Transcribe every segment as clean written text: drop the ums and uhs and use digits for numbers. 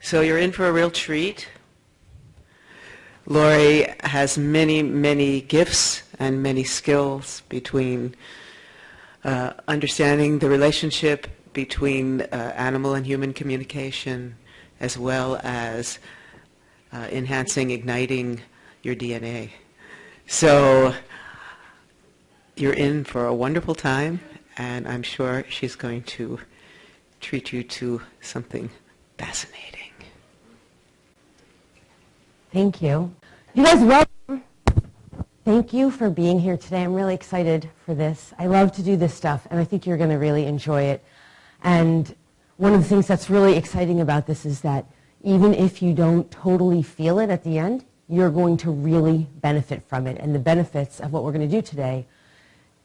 So you're in for a real treat. Lori has many, many gifts and many skills between understanding the relationship between animal and human communication, as well as enhancing, igniting your DNA. So you're in for a wonderful time, and I'm sure she's going to treat you to something fascinating. Thank you. You guys, welcome. Thank you for being here today. I'm really excited for this. I love to do this stuff, and I think you're going to really enjoy it. And one of the things that's really exciting about this is that even if you don't totally feel it at the end, you're going to really benefit from it. And the benefits of what we're going to do today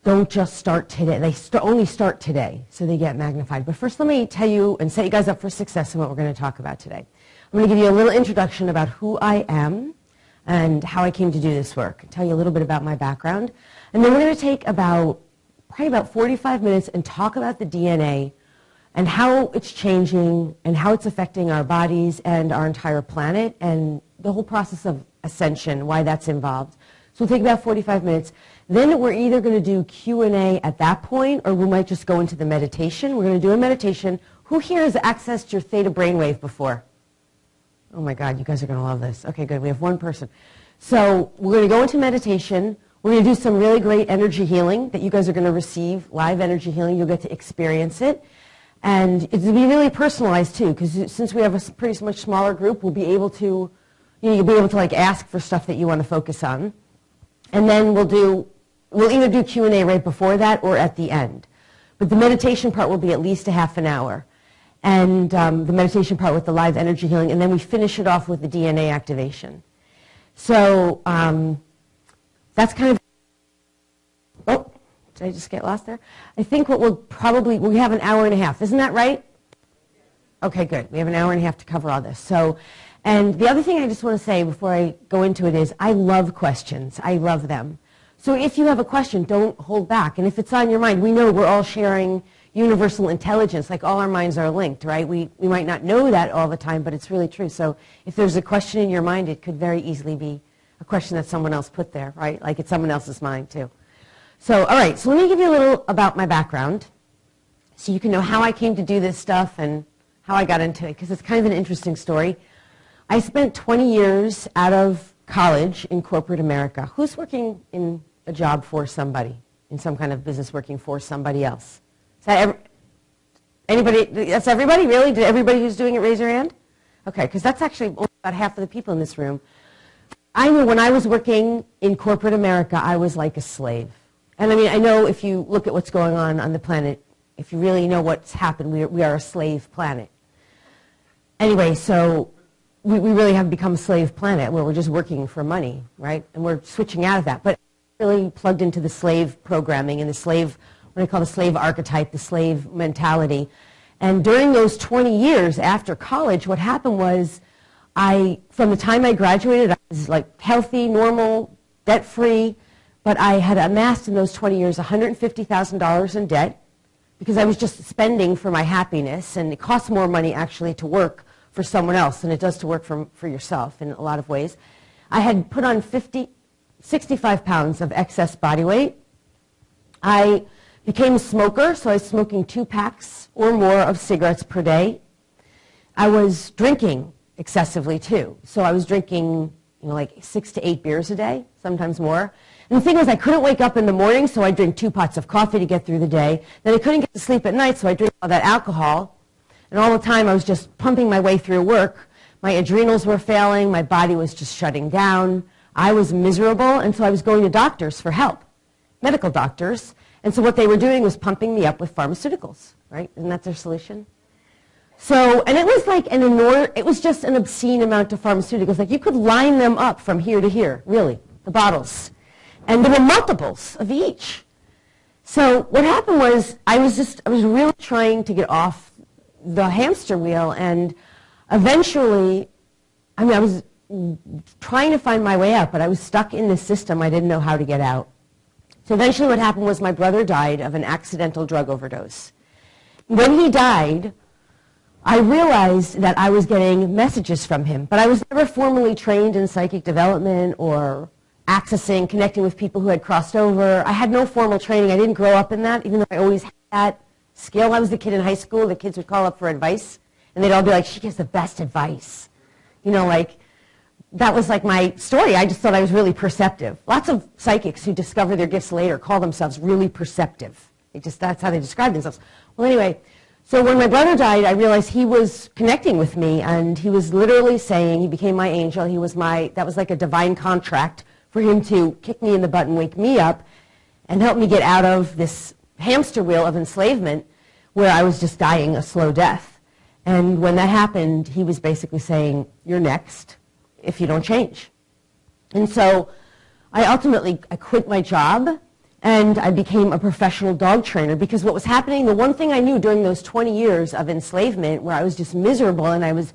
don't just start today. They only start today, so they get magnified. But first, let me tell you and set you guys up for success in what we're going to talk about today. I'm going to give you a little introduction about who I am and how I came to do this work, tell you a little bit about my background. And then we're going to take probably about 45 minutes and talk about the DNA and how it's changing and how it's affecting our bodies and our entire planet and the whole process of ascension, why that's involved. So we'll take about 45 minutes. Then we're either going to do Q&A at that point, or we might just go into the meditation. We're going to do a meditation. Who here has accessed your theta brainwave before? Oh my God, you guys are going to love this. Okay, good. We have one person. So we're going to go into meditation. We're going to do some really great energy healing that you guys are going to receive, live energy healing. You'll get to experience it. And it'll be really personalized too, because since we have a pretty much smaller group, we'll be able to, you'll be able to like ask for stuff that you want to focus on. And then we'll either do Q&A right before that or at the end. But the meditation part will be at least a half an hour. And the meditation part with the live energy healing, and then we finish it off with the DNA activation. So that's kind of, oh, did I just get lost there? I think what we have an hour and a half. Isn't that right? Okay, good. We have an hour and a half to cover all this. So, and the other thing I just want to say before I go into it is I love questions. I love them. So if you have a question, don't hold back. And if it's on your mind, we know we're all sharing universal intelligence, like all our minds are linked, right? We might not know that all the time, but it's really true. So if there's a question in your mind, it could very easily be a question that someone else put there, right? Like it's someone else's mind too. So, all right, so let me give you a little about my background so you can know how I came to do this stuff and how I got into it, because it's kind of an interesting story. I spent 20 years out of college in corporate America. Who's working in a job for somebody, in some kind of business working for somebody else? Is that anybody? That's everybody? Really? Did everybody who's doing it raise their hand? Okay, because that's actually only about half of the people in this room. I knew when I was working in corporate America, I was like a slave. And I mean, I know if you look at what's going on the planet, if you really know what's happened, we are a slave planet. Anyway, so we really have become a slave planet where we're just working for money, right? And we're switching out of that. But really plugged into the slave programming and the slave, what I call the slave archetype, the slave mentality. And during those 20 years after college, what happened was from the time I graduated, I was like healthy, normal, debt-free, but I had amassed in those 20 years $150,000 in debt because I was just spending for my happiness, and it costs more money actually to work for someone else than it does to work for yourself in a lot of ways. I had put on 65 pounds of excess body weight. I became a smoker, so I was smoking 2 packs or more of cigarettes per day. I was drinking excessively too. So I was drinking like 6 to 8 beers a day, sometimes more. And the thing was, I couldn't wake up in the morning, so I'd drink 2 pots of coffee to get through the day. Then I couldn't get to sleep at night, so I'd drink all that alcohol. And all the time I was just pumping my way through work. My adrenals were failing. My body was just shutting down. I was miserable, and so I was going to doctors for help, medical doctors. And so what they were doing was pumping me up with pharmaceuticals, right? Isn't that their solution? So, and it was like it was just an obscene amount of pharmaceuticals. Like you could line them up from here to here, really, the bottles. And there were multiples of each. So what happened was I was really trying to get off the hamster wheel, and eventually, I was trying to find my way out, but I was stuck in this system. I didn't know how to get out. So eventually what happened was my brother died of an accidental drug overdose. When he died, I realized that I was getting messages from him, but I was never formally trained in psychic development or accessing, connecting with people who had crossed over. I had no formal training. I didn't grow up in that, even though I always had that skill. I was the kid in high school. The kids would call up for advice, and they'd all be like, she gives the best advice. You know, like, that was like my story. I just thought I was really perceptive. Lots of psychics who discover their gifts later call themselves really perceptive. That's how they describe themselves. Well, anyway, so when my brother died, I realized he was connecting with me, and he was literally saying, he became my angel. That was like a divine contract for him to kick me in the butt and wake me up and help me get out of this hamster wheel of enslavement where I was just dying a slow death. And when that happened, he was basically saying, you're next if you don't change. And so I quit my job, and I became a professional dog trainer, because what was happening, the one thing I knew during those 20 years of enslavement where I was just miserable and I was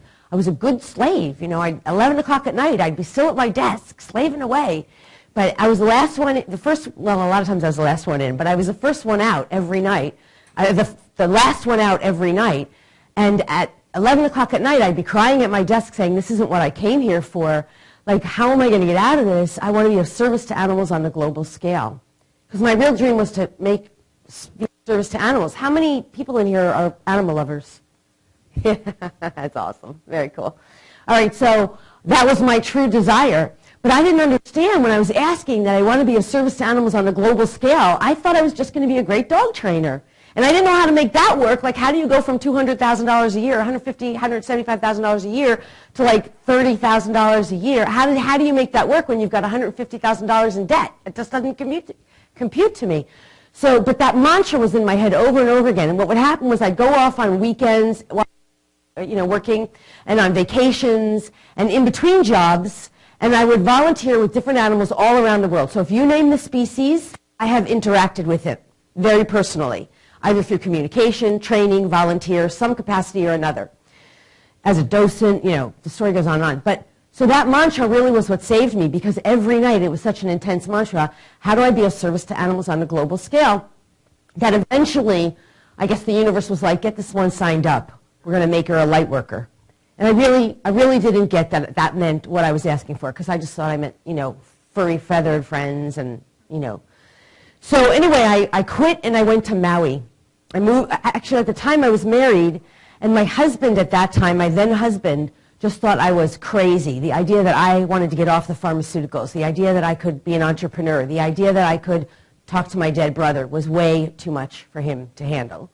a good slave. You know, 11 o'clock at night, I'd be still at my desk, slaving away. But I was the last one, well, a lot of times I was the last one in, but I was the first one out every night, the last one out every night. And at 11 o'clock at night, I'd be crying at my desk saying, this isn't what I came here for. Like, how am I going to get out of this? I want to be of service to animals on a global scale. Because my real dream was to make service to animals. How many people in here are animal lovers? That's awesome. Very cool. All right, so that was my true desire. But I didn't understand when I was asking that I want to be of service to animals on a global scale. I thought I was just going to be a great dog trainer. And I didn't know how to make that work. Like, how do you go from $200,000 a year, $150,000, $175,000 a year to like $30,000 a year? How do you make that work when you've got $150,000 in debt? It just doesn't compute to me. So, but that mantra was in my head over and over again. And what would happen was I'd go off on weekends, working, and on vacations, and in between jobs, and I would volunteer with different animals all around the world. So if you name the species, I have interacted with it very personally, either through communication, training, volunteer, some capacity or another. As a docent, the story goes on and on. But so that mantra really was what saved me, because every night it was such an intense mantra. How do I be of service to animals on a global scale? That eventually, I guess the universe was like, get this one signed up. We're going to make her a light worker. And I really didn't get that meant what I was asking for, because I just thought I meant, furry, feathered friends and, So anyway, I quit and I went to Maui. I moved, actually at the time I was married, and my husband at that time, my then husband, just thought I was crazy. The idea that I wanted to get off the pharmaceuticals, the idea that I could be an entrepreneur, the idea that I could talk to my dead brother was way too much for him to handle.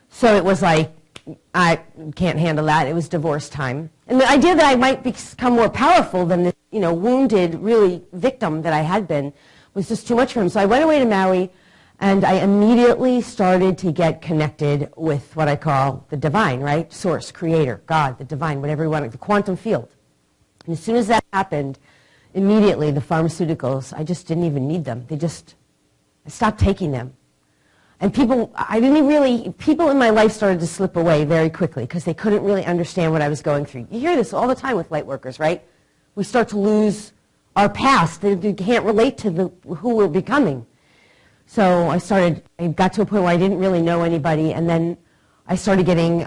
So it was like, I can't handle that. It was divorce time. And the idea that I might become more powerful than this, wounded, really victim that I had been was just too much for him. So I went away to Maui, and I immediately started to get connected with what I call the divine, right? Source, creator, God, the divine, whatever you want, the quantum field. And as soon as that happened, immediately the pharmaceuticals, I just didn't even need them. I stopped taking them. And people in my life started to slip away very quickly because they couldn't really understand what I was going through. You hear this all the time with light workers, right? We start to lose our past. They can't relate to who we're becoming. So I got to a point where I didn't really know anybody, and then I started getting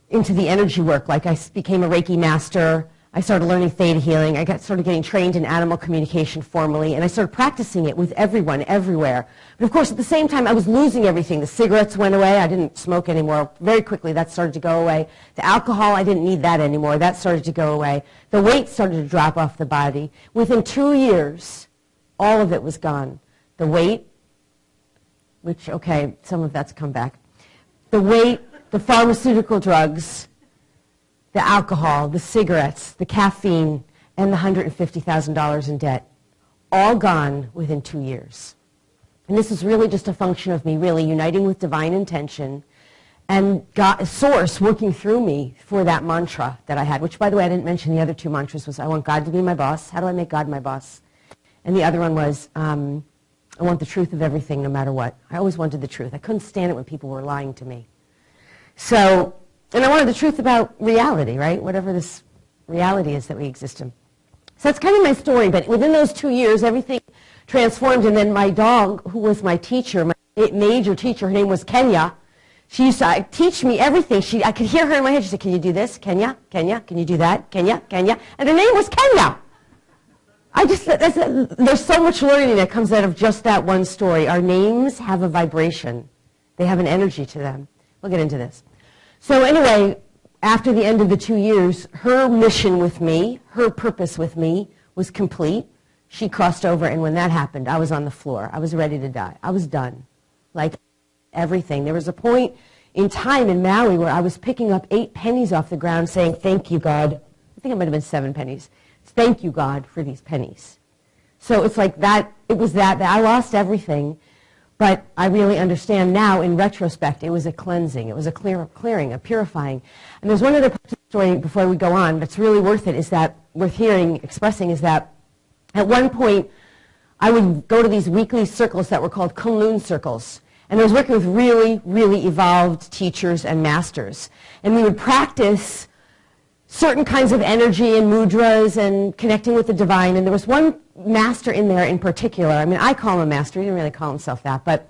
into the energy work. Like I became a Reiki master. I started learning theta healing. I started getting trained in animal communication formally, and I started practicing it with everyone, everywhere. But of course, at the same time, I was losing everything. The cigarettes went away. I didn't smoke anymore. Very quickly, that started to go away. The alcohol, I didn't need that anymore. That started to go away. The weight started to drop off the body. Within 2 years, all of it was gone. The weight, which, okay, some of that's come back. The weight, the pharmaceutical drugs, the alcohol, the cigarettes, the caffeine, and the $150,000 in debt, all gone within 2 years. And this is really just a function of me really uniting with divine intention and God, source working through me for that mantra that I had, which, by the way, I didn't mention. The other two mantras was, I want God to be my boss. How do I make God my boss? And the other one was, I want the truth of everything no matter what. I always wanted the truth. I couldn't stand it when people were lying to me. So, and I wanted the truth about reality, right? Whatever this reality is that we exist in. So that's kind of my story, but within those 2 years, everything transformed, and then my dog, who was my teacher, my major teacher, her name was Kenya, She used to teach me everything. I could hear her in my head. She said, can you do this? Kenya? Kenya? Can you do that? Kenya? Kenya? And her name was Kenya. There's so much learning that comes out of just that one story. Our names have a vibration. They have an energy to them. We'll get into this. So anyway, after the end of the 2 years, her mission with me, her purpose with me was complete. She crossed over, and when that happened, I was on the floor. I was ready to die. I was done. Like everything. There was a point in time in Maui where I was picking up 8 pennies off the ground saying, thank you, God. I think it might have been 7 pennies. Thank you, God, for these pennies. So it's like that, it was that I lost everything, but I really understand now in retrospect, it was a cleansing, it was a clearing, a purifying. And there's one other part of the story before we go on that's really worth it, is that, worth hearing, expressing, is that at one point I would go to these weekly circles that were called Kunlun circles. And I was working with really, really evolved teachers and masters. And we would practice certain kinds of energy and mudras and connecting with the divine. And there was one master in there in particular. I mean, I call him a master. He didn't really call himself that. But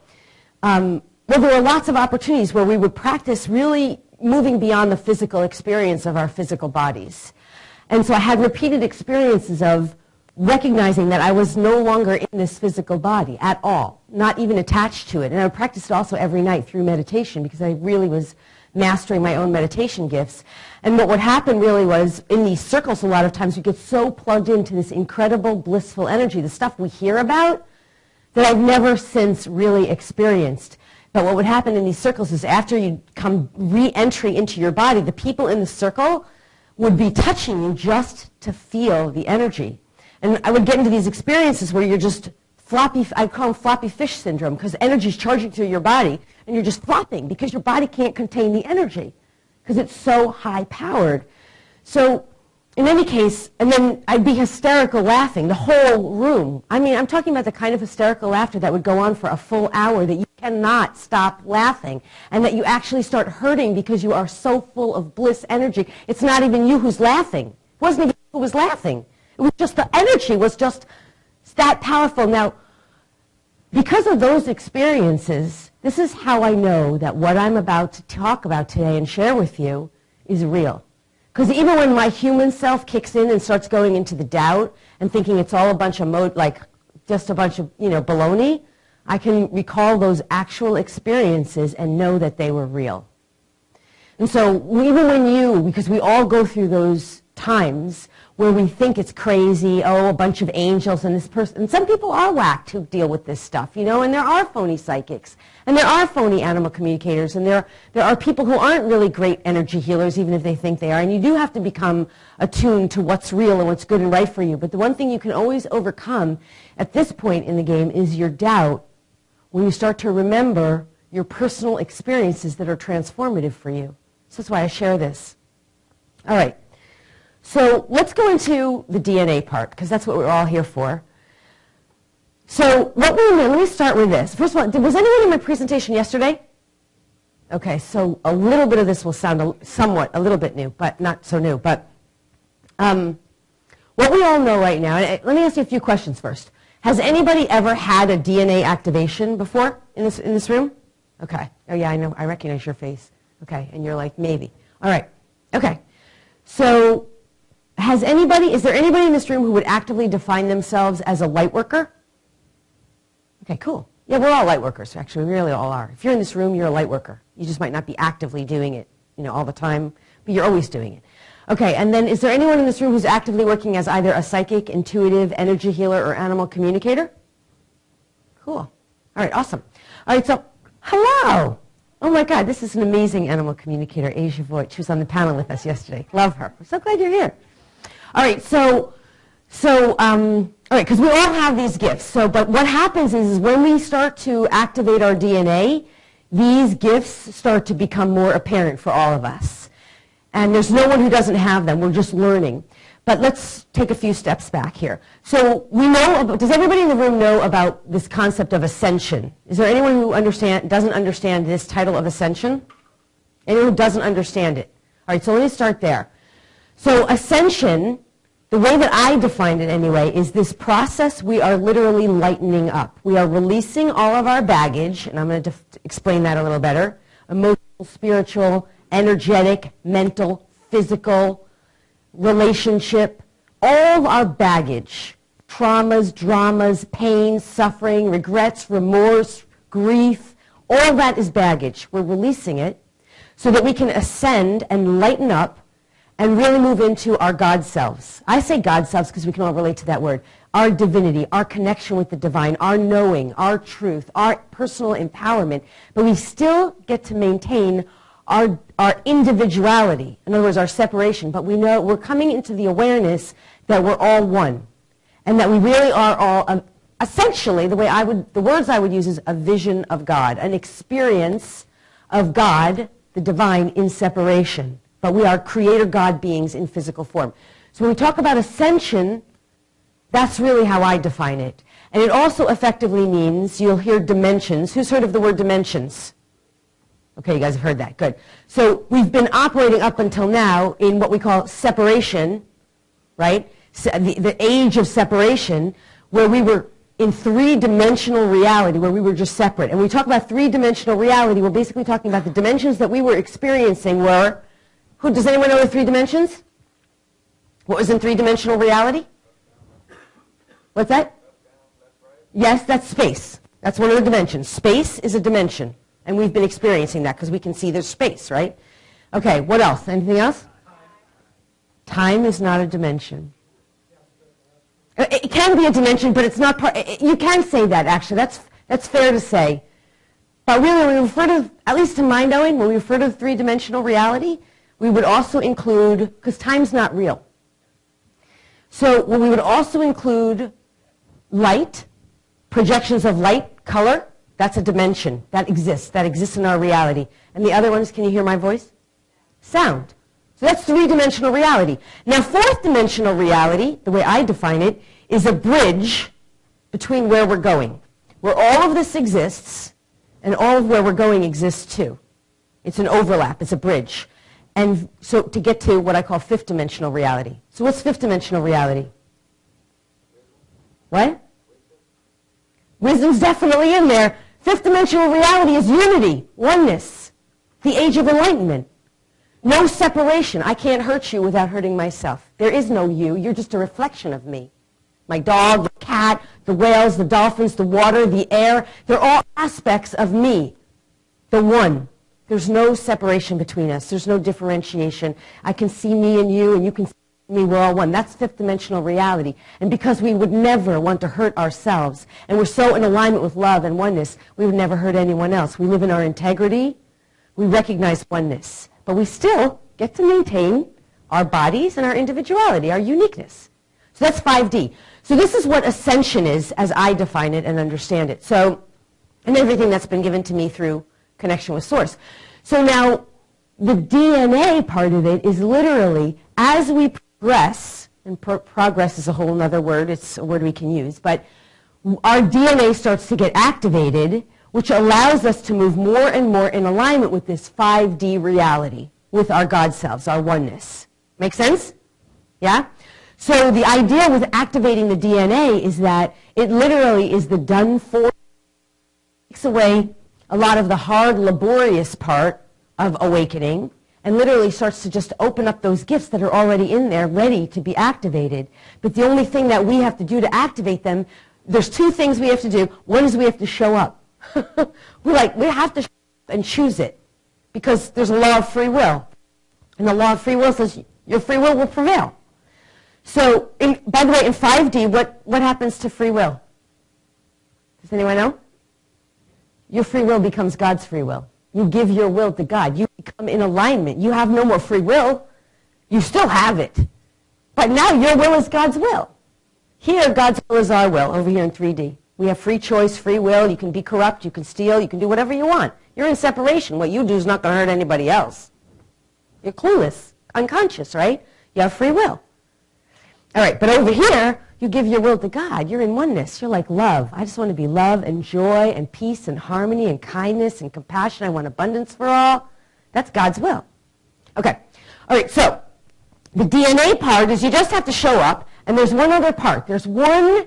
well, there were lots of opportunities where we would practice really moving beyond the physical experience of our physical bodies. And so I had repeated experiences of recognizing that I was no longer in this physical body at all, not even attached to it. And I would practice it also every night through meditation because I really was mastering my own meditation gifts. And what would happen really was, in these circles a lot of times, we get so plugged into this incredible blissful energy, the stuff we hear about, that I've never since really experienced. But what would happen in these circles is after you come re-entry into your body, the people in the circle would be touching you just to feel the energy. And I would get into these experiences where you're just floppy, I call them floppy fish syndrome, because energy is charging through your body, and you're just flopping because your body can't contain the energy because it's so high-powered. So in any case, and then I'd be hysterical laughing, the whole room. I mean, I'm talking about the kind of hysterical laughter that would go on for a full hour, that you cannot stop laughing, and that you actually start hurting because you are so full of bliss energy. It's not even you who's laughing. It wasn't even you who was laughing. It was just the energy was just that powerful. Now, because of those experiences, this is how I know that what I'm about to talk about today and share with you is real. Because even when my human self kicks in and starts going into the doubt and thinking it's all a bunch of just a bunch of, baloney, I can recall those actual experiences and know that they were real. And so even when because we all go through those times where we think it's crazy, a bunch of angels and this person, and some people are whacked who deal with this stuff, and there are phony psychics, and there are phony animal communicators, and there are people who aren't really great energy healers, even if they think they are, and you do have to become attuned to what's real and what's good and right for you. But the one thing you can always overcome at this point in the game is your doubt when you start to remember your personal experiences that are transformative for you. So that's why I share this. All right. So let's go into the DNA part, because that's what we're all here for. So let me start with this. First of all, was anyone in my presentation yesterday? Okay, so a little bit of this will sound a little bit new, but not so new. But what we all know right now, let me ask you a few questions first. Has anybody ever had a DNA activation before in this room? Okay. Oh yeah, I know. I recognize your face. Okay, and you're like, maybe. All right. Okay. So is there anybody in this room who would actively define themselves as a light worker? Okay, cool. Yeah, we're all light workers, actually. We really all are. If you're in this room, you're a light worker. You just might not be actively doing it, all the time, but you're always doing it. Okay, and then is there anyone in this room who's actively working as either a psychic, intuitive, energy healer, or animal communicator? Cool. All right, awesome. All right, so hello. Oh my God, this is an amazing animal communicator, Asia Voigt. She was on the panel with us yesterday. Love her. I'm so glad you're here. All right, all right, because we all have these gifts. But what happens is when we start to activate our DNA, these gifts start to become more apparent for all of us. And there's no one who doesn't have them. We're just learning. But let's take a few steps back here. So does everybody in the room know about this concept of ascension? Is there anyone who doesn't understand this title of ascension? Anyone who doesn't understand it? All right, so let me start there. So ascension, the way that I define it anyway, is this process we are literally lightening up. We are releasing all of our baggage, and I'm going to explain that a little better, emotional, spiritual, energetic, mental, physical, relationship, all our baggage, traumas, dramas, pain, suffering, regrets, remorse, grief, all that is baggage. We're releasing it so that we can ascend and lighten up and really move into our God selves. I say God selves because we can all relate to that word. Our divinity, our connection with the divine, our knowing, our truth, our personal empowerment, but we still get to maintain our individuality, in other words, our separation, but we know we're coming into the awareness that we're all one, and that we really are all, essentially, the words I would use is a vision of God, an experience of God, the divine, in separation. But we are creator God beings in physical form. So when we talk about ascension, that's really how I define it. And it also effectively means, you'll hear dimensions. Who's heard of the word dimensions? Okay, you guys have heard that. Good. So we've been operating up until now in what we call separation, right? The age of separation, where we were in three-dimensional reality, where we were just separate. And when we talk about three-dimensional reality, we're basically talking about the dimensions that we were experiencing were, does anyone know the three dimensions? What was in three-dimensional reality? What's that? Yes, that's space. That's one of the dimensions. Space is a dimension. And we've been experiencing that because we can see there's space, right? Okay, what else? Anything else? Time is not a dimension. It can be a dimension, but it's not part. You can say that, actually. That's fair to say. But really, when we refer to, at least to my knowing, when we refer to three-dimensional reality, we would also include, because time's not real. So we would also include light, projections of light, color. That's a dimension. That exists in our reality. And the other ones, can you hear my voice? Sound. So that's three-dimensional reality. Now, fourth-dimensional reality, the way I define it, is a bridge between where we're going, where all of this exists and all of where we're going exists too. It's an overlap. It's a bridge. And so to get to what I call fifth-dimensional reality. So what's fifth-dimensional reality? What? Wisdom's definitely in there. Fifth-dimensional reality is unity, oneness, the age of enlightenment. No separation. I can't hurt you without hurting myself. There is no you. You're just a reflection of me. My dog, the cat, the whales, the dolphins, the water, the air, they're all aspects of me, the one. There's no separation between us. There's no differentiation. I can see me and you can see me. We're all one. That's fifth-dimensional reality. And because we would never want to hurt ourselves, and we're so in alignment with love and oneness, we would never hurt anyone else. We live in our integrity. We recognize oneness. But we still get to maintain our bodies and our individuality, our uniqueness. So that's 5D. So this is what ascension is as I define it and understand it. So, and everything that's been given to me through connection with Source. So now, the DNA part of it is literally, as we progress, and progress is a whole other word, it's a word we can use, but our DNA starts to get activated, which allows us to move more and more in alignment with this 5D reality, with our God selves, our oneness. Make sense? Yeah? So the idea with activating the DNA is that it literally is the done for, takes away a lot of the hard, laborious part of awakening, and literally starts to just open up those gifts that are already in there, ready to be activated. But the only thing that we have to do to activate them, there's two things we have to do. One is we have to show up. we have to show up and choose it, because there's a law of free will. And the law of free will says your free will prevail. So, by the way, in 5D, what happens to free will? Does anyone know? Your free will becomes God's free will. You give your will to God. You become in alignment. You have no more free will. You still have it. But now your will is God's will. Here, God's will is our will, over here in 3D. We have free choice, free will. You can be corrupt. You can steal. You can do whatever you want. You're in separation. What you do is not going to hurt anybody else. You're clueless, unconscious, right? You have free will. All right, but over here, you give your will to God. You're in oneness. You're like love. I just want to be love and joy and peace and harmony and kindness and compassion. I want abundance for all. That's God's will. Okay. All right, so the DNA part is you just have to show up, and there's one other part. There's one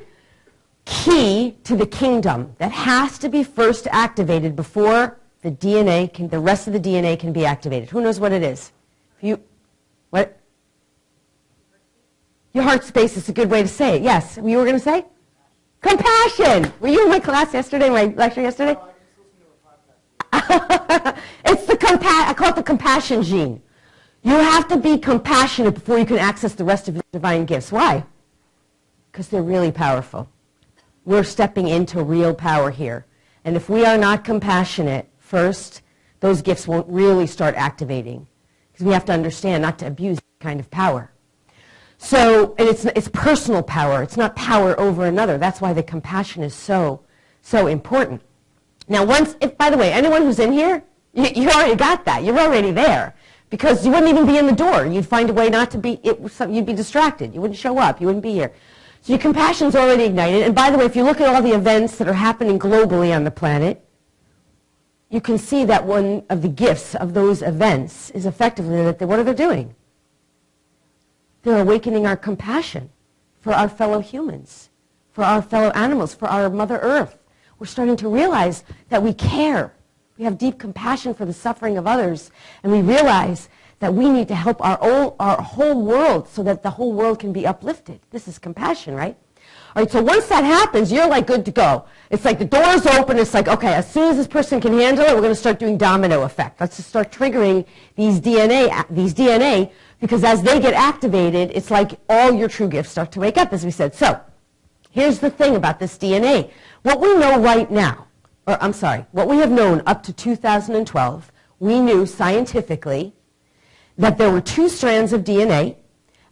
key to the kingdom that has to be first activated before the rest of the DNA can be activated. Who knows what it is? What? Your heart space is a good way to say it. Yes. You were going to say? Compassion. Were you in my class yesterday, my lecture yesterday? I call it the compassion gene. You have to be compassionate before you can access the rest of your divine gifts. Why? Because they're really powerful. We're stepping into real power here. And if we are not compassionate first, those gifts won't really start activating. Because we have to understand not to abuse that kind of power. So, and it's personal power. It's not power over another. That's why the compassion is so important. Now, by the way, anyone who's in here, you already got that. You're already there. Because you wouldn't even be in the door. You'd find a way not to be, you'd be distracted. You wouldn't show up. You wouldn't be here. So your compassion's already ignited. And by the way, if you look at all the events that are happening globally on the planet, you can see that one of the gifts of those events is effectively that what are they doing? They're awakening our compassion for our fellow humans, for our fellow animals, for our Mother Earth. We're starting to realize that we care. We have deep compassion for the suffering of others, and we realize that we need to help our whole world so that the whole world can be uplifted. This is compassion, right? All right, so once that happens, you're like good to go. It's like the door's open. It's like, okay, as soon as this person can handle it, we're going to start doing domino effect. Let's just start triggering these DNA, because as they get activated, it's like all your true gifts start to wake up, as we said. So here's the thing about this DNA. What we know right now, what we have known up to 2012, we knew scientifically that there were 2 strands of DNA,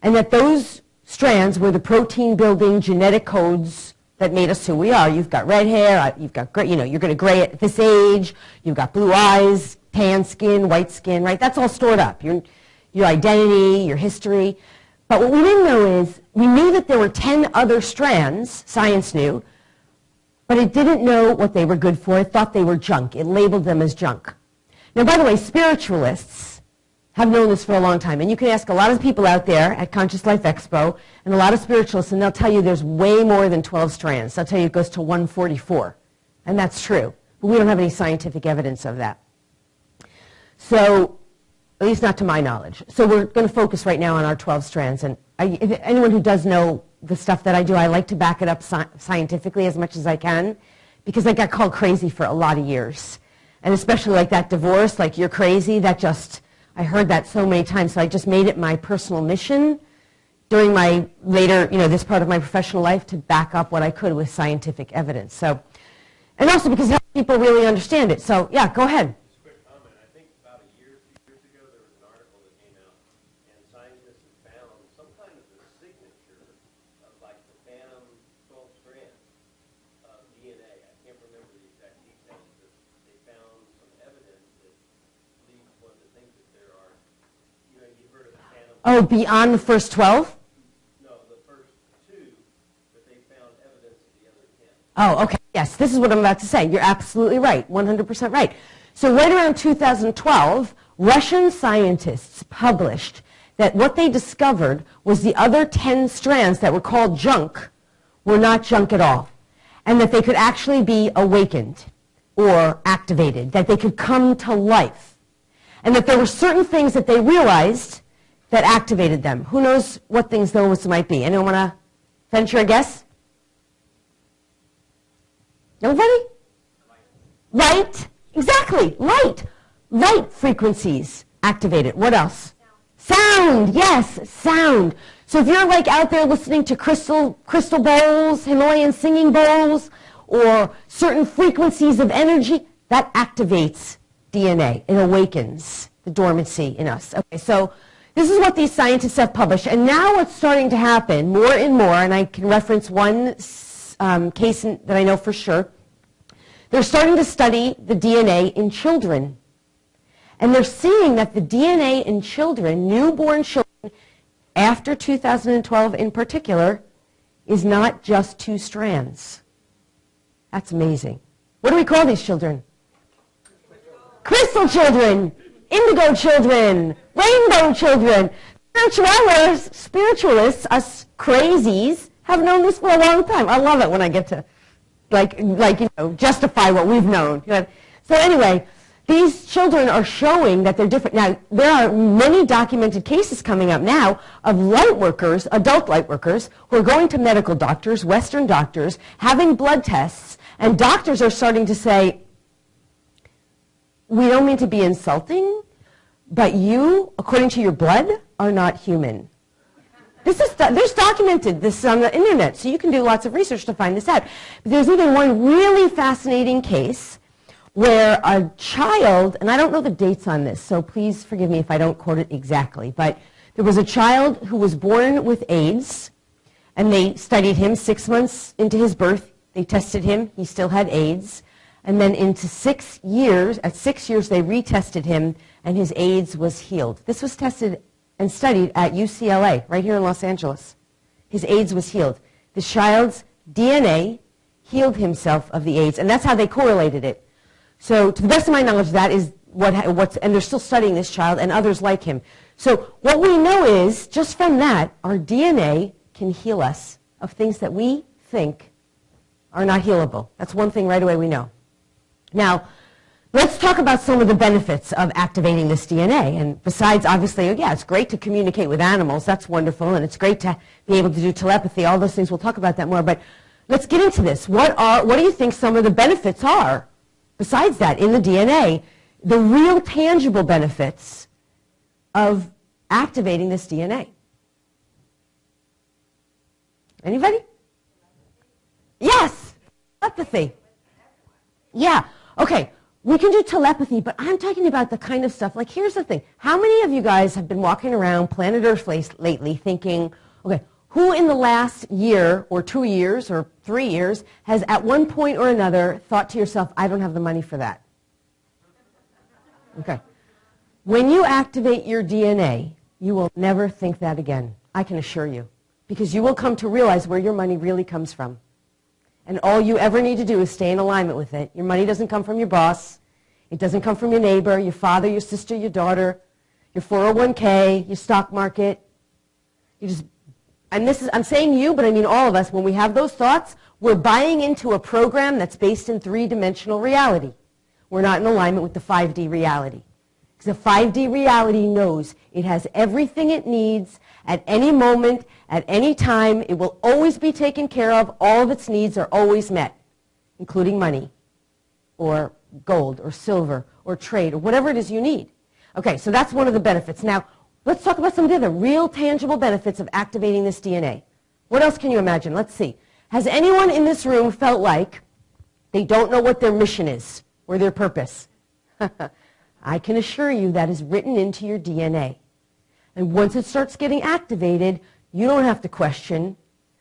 and that those strands were the protein-building genetic codes that made us who we are. You've got red hair, you've got gray, you're going to gray at this age, you've got blue eyes, tan skin, white skin, right? That's all stored up, your identity, your history. But what we didn't know is, we knew that there were 10 other strands, science knew, but it didn't know what they were good for. It thought they were junk. It labeled them as junk. Now, by the way, spiritualists have known this for a long time. And you can ask a lot of people out there at Conscious Life Expo and a lot of spiritualists, and they'll tell you there's way more than 12 strands. They'll tell you it goes to 144. And that's true. But we don't have any scientific evidence of that. So, at least not to my knowledge. So we're going to focus right now on our 12 strands. And if anyone who does know the stuff that I do, I like to back it up scientifically as much as I can, because I got called crazy for a lot of years. And especially like that divorce, like you're crazy, I heard that so many times, so I just made it my personal mission during my later, this part of my professional life to back up what I could with scientific evidence. So, and also because people really understand it. So, yeah, go ahead. Oh, beyond the first 12? No, the first 2, but they found evidence of the other 10. Oh, okay. Yes, this is what I'm about to say. You're absolutely right, 100% right. So right around 2012, Russian scientists published that what they discovered was the other 10 strands that were called junk were not junk at all, and that they could actually be awakened or activated, that they could come to life, and that there were certain things that they realized that activated them. Who knows what things those might be? Anyone want to venture a guess? Nobody? Light. Exactly. Light. Light frequencies activated. What else? Sound. Yes, sound. So if you're like out there listening to crystal bowls, Himalayan singing bowls, or certain frequencies of energy, that activates DNA. It awakens the dormancy in us. Okay, so this is what these scientists have published, and now what's starting to happen more and more, and I can reference one case that I know for sure. They're starting to study the DNA in children, and they're seeing that the DNA in children, newborn children, after 2012 in particular, is not just 2 strands. That's amazing. What do we call these children? Crystal children. Indigo children, rainbow children. Spiritualists, us crazies, have known this for a long time. I love it when I get to, justify what we've known. So anyway, These children are showing that they're different. Now, there are many documented cases coming up now of light workers, adult light workers, who are going to medical doctors, Western doctors, having blood tests, and doctors are starting to say, we don't mean to be insulting, but you, according to your blood, are not human. There's documented this on the internet, so you can do lots of research to find this out. But there's even one really fascinating case where a child, and I don't know the dates on this, so please forgive me if I don't quote it exactly, but there was a child who was born with AIDS, and they studied him 6 months into his birth. They tested him. He still had AIDS. And then into 6 years, at 6 years, they retested him, and his AIDS was healed. This was tested and studied at UCLA, right here in Los Angeles. His AIDS was healed. The child's DNA healed himself of the AIDS, and that's how they correlated it. So to the best of my knowledge, that is what's, and they're still studying this child and others like him. So what we know is, just from that, our DNA can heal us of things that we think are not healable. That's one thing right away we know. Now, let's talk about some of the benefits of activating this DNA. And besides, obviously, yeah, it's great to communicate with animals. That's wonderful. And it's great to be able to do telepathy, all those things. We'll talk about that more. But let's get into this. What do you think some of the benefits are, besides that, in the DNA? The real tangible benefits of activating this DNA. Anybody? Yes. Telepathy. Yeah. Okay. We can do telepathy, but I'm talking about the kind of stuff, like here's the thing. How many of you guys have been walking around planet Earth lately thinking, okay, who in the last year or 2 years or 3 years has at one point or another thought to yourself, I don't have the money for that? Okay. When you activate your DNA, you will never think that again. I can assure you. Because you will come to realize where your money really comes from. And all you ever need to do is stay in alignment with it. Your money doesn't come from your boss. It doesn't come from your neighbor, your father, your sister, your daughter, your 401k, your stock market. You just, and this is, I'm saying you, but I mean all of us, when we have those thoughts, we're buying into a program that's based in three-dimensional reality. We're not in alignment with the 5D reality. Because the 5D reality knows it has everything it needs at any moment, at any time. It will always be taken care of. All of its needs are always met, including money or gold or silver or trade or whatever it is you need. Okay, so that's one of the benefits. Now, let's talk about some of the other real tangible benefits of activating this DNA. What else can you imagine? Let's see. Has anyone in this room felt like they don't know what their mission is or their purpose? I can assure you that is written into your DNA. And once it starts getting activated, you don't have to question.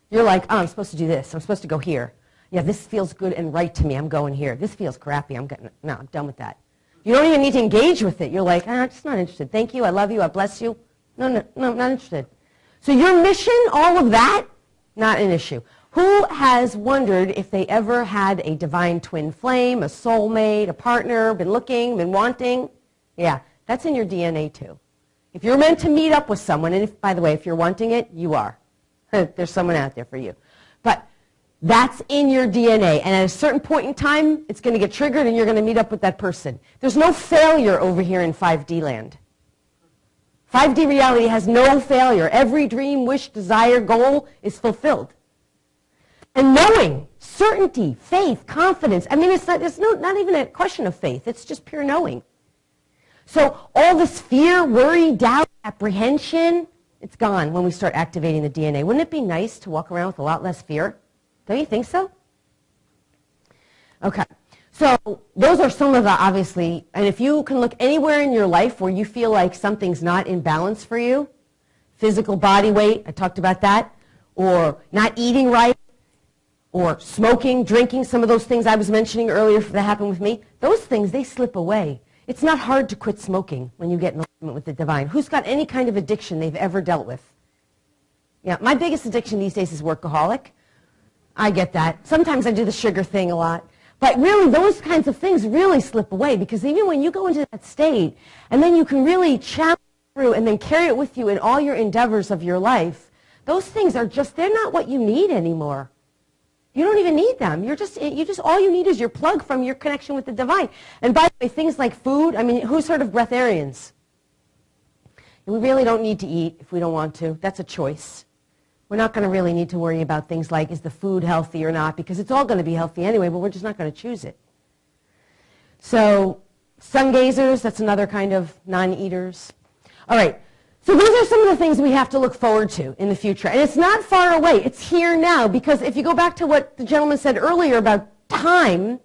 You're like, oh, I'm supposed to do this. I'm supposed to go here. Yeah, this feels good and right to me. I'm going here. This feels crappy. I'm done with that. You don't even need to engage with it. You're like, I'm just not interested. Thank you. I love you. I bless you. No, I'm not interested. So your mission, all of that, not an issue. Who has wondered if they ever had a divine twin flame, a soulmate, a partner, been looking, been wanting? Yeah, that's in your DNA too. If you're meant to meet up with someone, and if, by the way, if you're wanting it, you are. There's someone out there for you. But that's in your DNA, and at a certain point in time, it's going to get triggered and you're going to meet up with that person. There's no failure over here in 5D land. 5D reality has no failure. Every dream, wish, desire, goal is fulfilled. And knowing, certainty, faith, confidence. I mean, it's not even a question of faith. It's just pure knowing. So all this fear, worry, doubt, apprehension, it's gone when we start activating the DNA. Wouldn't it be nice to walk around with a lot less fear? Don't you think so? Okay. So those are some of the, obviously, and if you can look anywhere in your life where you feel like something's not in balance for you, physical body weight, I talked about that, or not eating right, or smoking, drinking, some of those things I was mentioning earlier that happened with me, those things, they slip away. It's not hard to quit smoking when you get in alignment with the divine. Who's got any kind of addiction they've ever dealt with? Yeah, my biggest addiction these days is workaholic. I get that. Sometimes I do the sugar thing a lot. But really, those kinds of things really slip away, because even when you go into that state, and then you can really challenge through and then carry it with you in all your endeavors of your life, those things are just, they're not what you need anymore. You don't even need them. All you need is your plug from your connection with the divine. And by the way, things like food, I mean, who's heard of breatharians? We really don't need to eat if we don't want to. That's a choice. We're not going to really need to worry about things like, is the food healthy or not, because it's all going to be healthy anyway, but we're just not going to choose it. So, sun gazers, that's another kind of non-eaters. All right. So these are some of the things we have to look forward to in the future. And it's not far away. It's here now. Because if you go back to what the gentleman said earlier about time,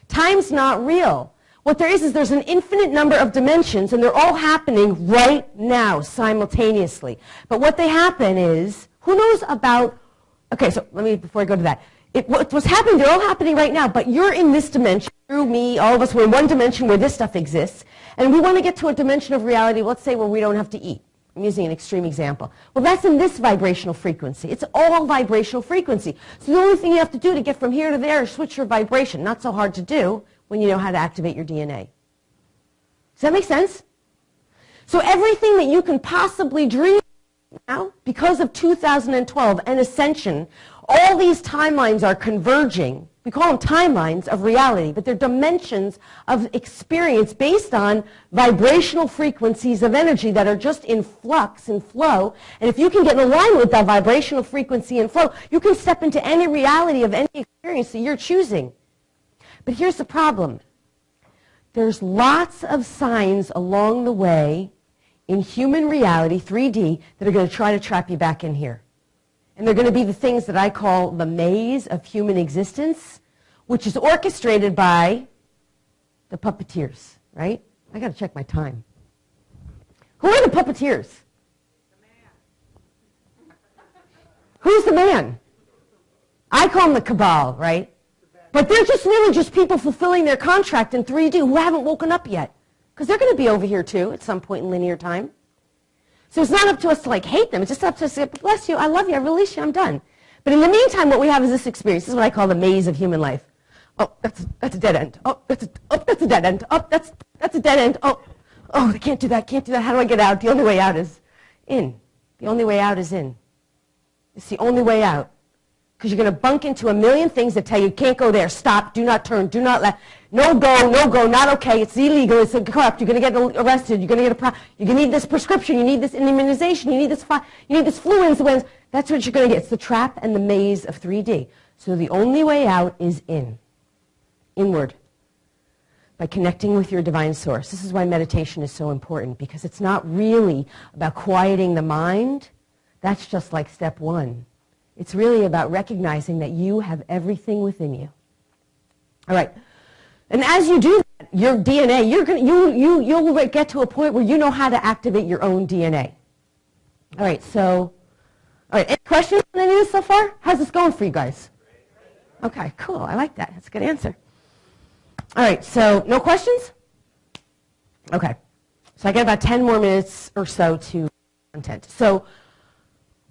time's not real. What there is there's an infinite number of dimensions, and they're all happening right now, simultaneously. But what they happen is, who knows about, okay, so let me, before I go to that, what's happening, they're all happening right now, but you're in this dimension, through me, all of us, we're in one dimension where this stuff exists, and we want to get to a dimension of reality, let's say, where we don't have to eat. I'm using an extreme example. Well, that's in this vibrational frequency. It's all vibrational frequency. So the only thing you have to do to get from here to there is switch your vibration. Not so hard to do when you know how to activate your DNA. Does that make sense? So everything that you can possibly dream now, because of 2012 and Ascension, all these timelines are converging. We call them timelines of reality, but they're dimensions of experience based on vibrational frequencies of energy that are just in flux and flow. And if you can get in line with that vibrational frequency and flow, you can step into any reality of any experience that you're choosing. But here's the problem. There's lots of signs along the way in human reality, 3D, that are going to try to trap you back in here. And they're going to be the things that I call the maze of human existence, which is orchestrated by the puppeteers, right? I got to check my time. Who are the puppeteers? The man. Who's the man? I call them the cabal, right? But they're just really just people fulfilling their contract in 3D who haven't woken up yet. Because they're going to be over here too at some point in linear time. So it's not up to us to like hate them. It's just up to us to say, bless you, I love you, I release you, I'm done. But in the meantime, what we have is this experience. This is what I call the maze of human life. Oh, that's a dead end. Oh, that's a dead end. Oh, that's a dead end. Oh, I can't do that, can't do that. How do I get out? The only way out is in. The only way out is in. It's the only way out. Because you're going to bunk into a million things that tell you, can't go there, stop, do not turn, do not let, no go, not okay, it's illegal, it's corrupt, you're going to get arrested, you're going to get you're going to need this prescription, you need this immunization, you need this flu influenza. That's what you're going to get. It's the trap and the maze of 3D. So the only way out is inward, by connecting with your divine source. This is why meditation is so important, because it's not really about quieting the mind. That's just like step one. It's really about recognizing that you have everything within you. All right. And as you do that, your DNA, you'll get to a point where you know how to activate your own DNA. All right. So, all right. Any questions on any of this so far? How's this going for you guys? Okay, cool. I like that. That's a good answer. All right. So, no questions? Okay. So I got about 10 more minutes or so to content. So,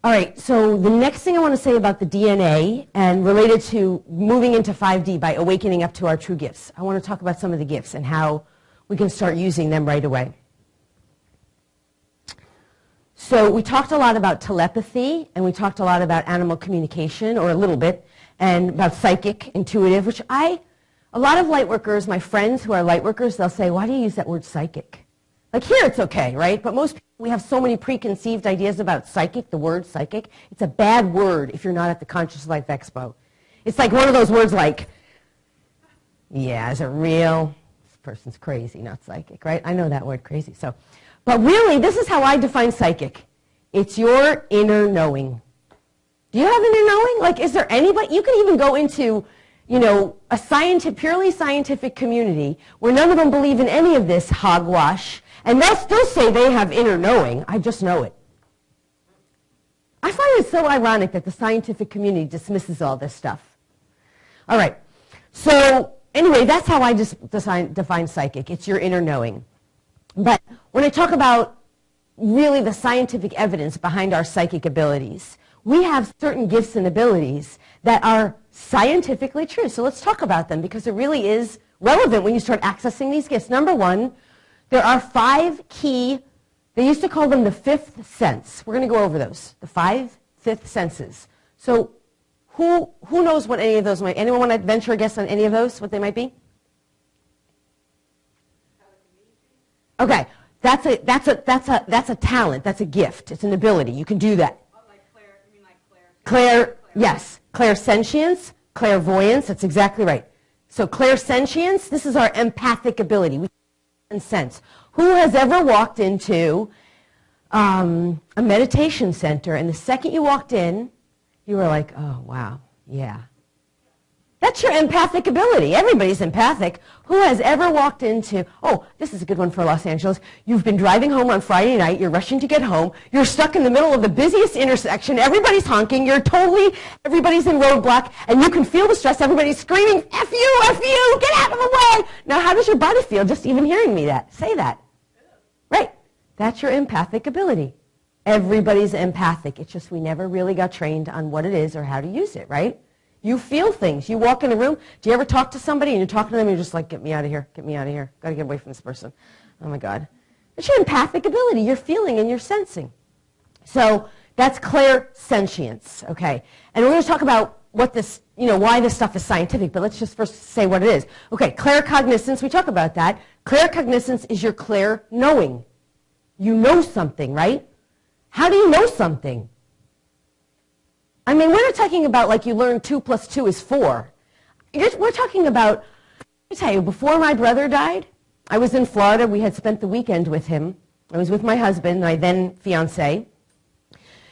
all right, so the next thing I want to say about the DNA and related to moving into 5D by awakening up to our true gifts, I want to talk about some of the gifts and how we can start using them right away. So we talked a lot about telepathy, and we talked a lot about animal communication, or a little bit, and about psychic, intuitive, which a lot of light workers, my friends who are light workers, they'll say, why do you use that word psychic? Like here it's okay, right? But most people, we have so many preconceived ideas about psychic, the word psychic. It's a bad word if you're not at the Conscious Life Expo. It's like one of those words like, yeah, is it real? This person's crazy, not psychic, right? I know that word, crazy. So, but really, this is how I define psychic. It's your inner knowing. Do you have inner knowing? Like, is there anybody, you can even go into, a purely scientific community where none of them believe in any of this hogwash, and they'll still say they have inner knowing. I just know it. I find it so ironic that the scientific community dismisses all this stuff. All right. So anyway, that's how I define psychic. It's your inner knowing. But when I talk about really the scientific evidence behind our psychic abilities, we have certain gifts and abilities that are scientifically true. So let's talk about them, because it really is relevant when you start accessing these gifts. Number one, there are 5 key, they used to call them the 5th sense. We're going to go over those, the 5 fifth senses. So Who knows what any of those might? Anyone want to venture a guess on any of those? What they might be? Okay, that's a talent. That's a gift. It's an ability. You can do that. Oh, like Claire, you mean like Claire, yes. Clairsentience, clairvoyance. That's exactly right. So clairsentience, this is our empathic ability. We can sense. Who has ever walked into a meditation center, and the second you walked in, you were like, oh, wow, yeah. That's your empathic ability. Everybody's empathic. Who has ever walked into, oh, this is a good one for Los Angeles. You've been driving home on Friday night. You're rushing to get home. You're stuck in the middle of the busiest intersection. Everybody's honking. Everybody's in roadblock. And you can feel the stress. Everybody's screaming, F you, get out of the way. Now, how does your body feel just even hearing me say that? Right. That's your empathic ability. Everybody's empathic. It's just we never really got trained on what it is or how to use it, right? You feel things. You walk in a room. Do you ever talk to somebody and you're talking to them and you're just like, get me out of here. Get me out of here. Got to get away from this person. Oh, my God. It's your empathic ability. You're feeling and you're sensing. So that's clairsentience, okay? And we're going to talk about what this, why this stuff is scientific, but let's just first say what it is. Okay, claircognizance, we talk about that. Claircognizance is your clair knowing. You know something, right? How do you know something? I mean, we're not talking about like you learn 2 + 2 is 4. We're talking about, let me tell you, before my brother died, I was in Florida. We had spent the weekend with him. I was with my husband, my then fiancé.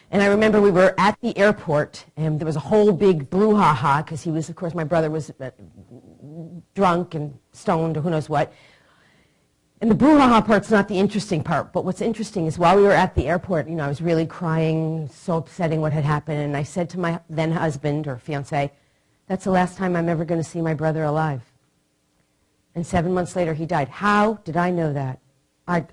And I remember we were at the airport, and there was a whole big brouhaha, because he was, of course, my brother was drunk and stoned or who knows what. And the brouhaha part's not the interesting part, but what's interesting is while we were at the airport, I was really crying, so upsetting what had happened, and I said to my then husband, or fiancé, that's the last time I'm ever going to see my brother alive. And 7 months later, he died. How did I know that? I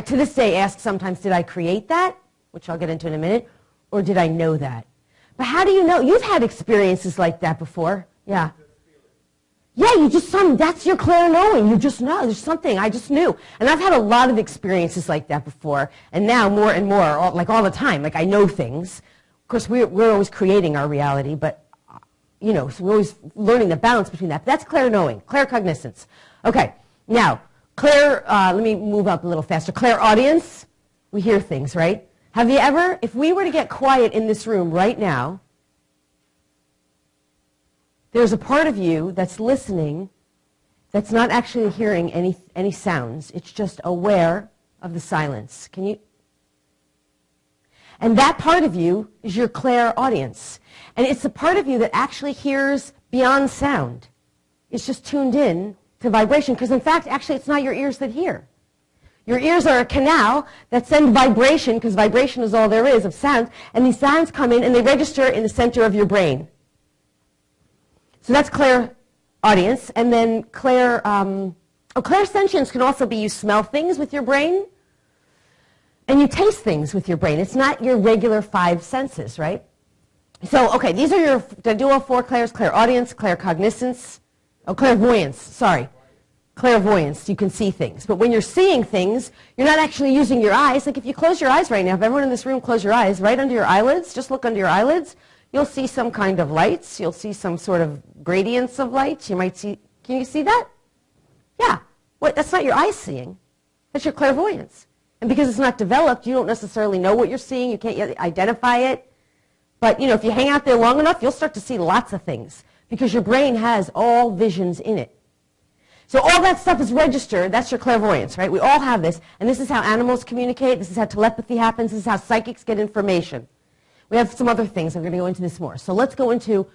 to this day ask sometimes, did I create that? Which I'll get into in a minute, or did I know that? But how do you know? You've had experiences like that before. Yeah. Yeah, you just, that's your clair knowing. You just know. There's something. I just knew. And I've had a lot of experiences like that before. And now more and more, all the time. Like I know things. Of course, we're always creating our reality, but, so we're always learning the balance between that. But that's clair knowing, claircognizance. Okay, now, let me move up a little faster. Clairaudience, we hear things, right? Have you ever, if we were to get quiet in this room right now, there's a part of you that's listening that's not actually hearing any sounds. It's just aware of the silence. Can you? And that part of you is your clairaudience. And it's the part of you that actually hears beyond sound. It's just tuned in to vibration. Because in fact, actually, it's not your ears that hear. Your ears are a canal that send vibration, because vibration is all there is of sounds. And these sounds come in and they register in the center of your brain. So that's clairaudience. And then clairsentience can also be you smell things with your brain and you taste things with your brain. It's not your regular 5 senses, right? So, okay, these are did I do all 4 clairs? Clairaudience, claircognizance, clairvoyance, sorry. Clairvoyance, you can see things. But when you're seeing things, you're not actually using your eyes. Like if you close your eyes right now, if everyone in this room close your eyes, right under your eyelids, just look under your eyelids, you'll see some kind of lights. You'll see some sort of gradients of lights. You might see, can you see that? Yeah. What, that's not your eyes seeing. That's your clairvoyance. And because it's not developed, you don't necessarily know what you're seeing. You can't yet identify it. But, if you hang out there long enough, you'll start to see lots of things because your brain has all visions in it. So all that stuff is registered. That's your clairvoyance, right? We all have this. And this is how animals communicate. This is how telepathy happens. This is how psychics get information. We have some other things. I'm going to go into this more. So let's go into,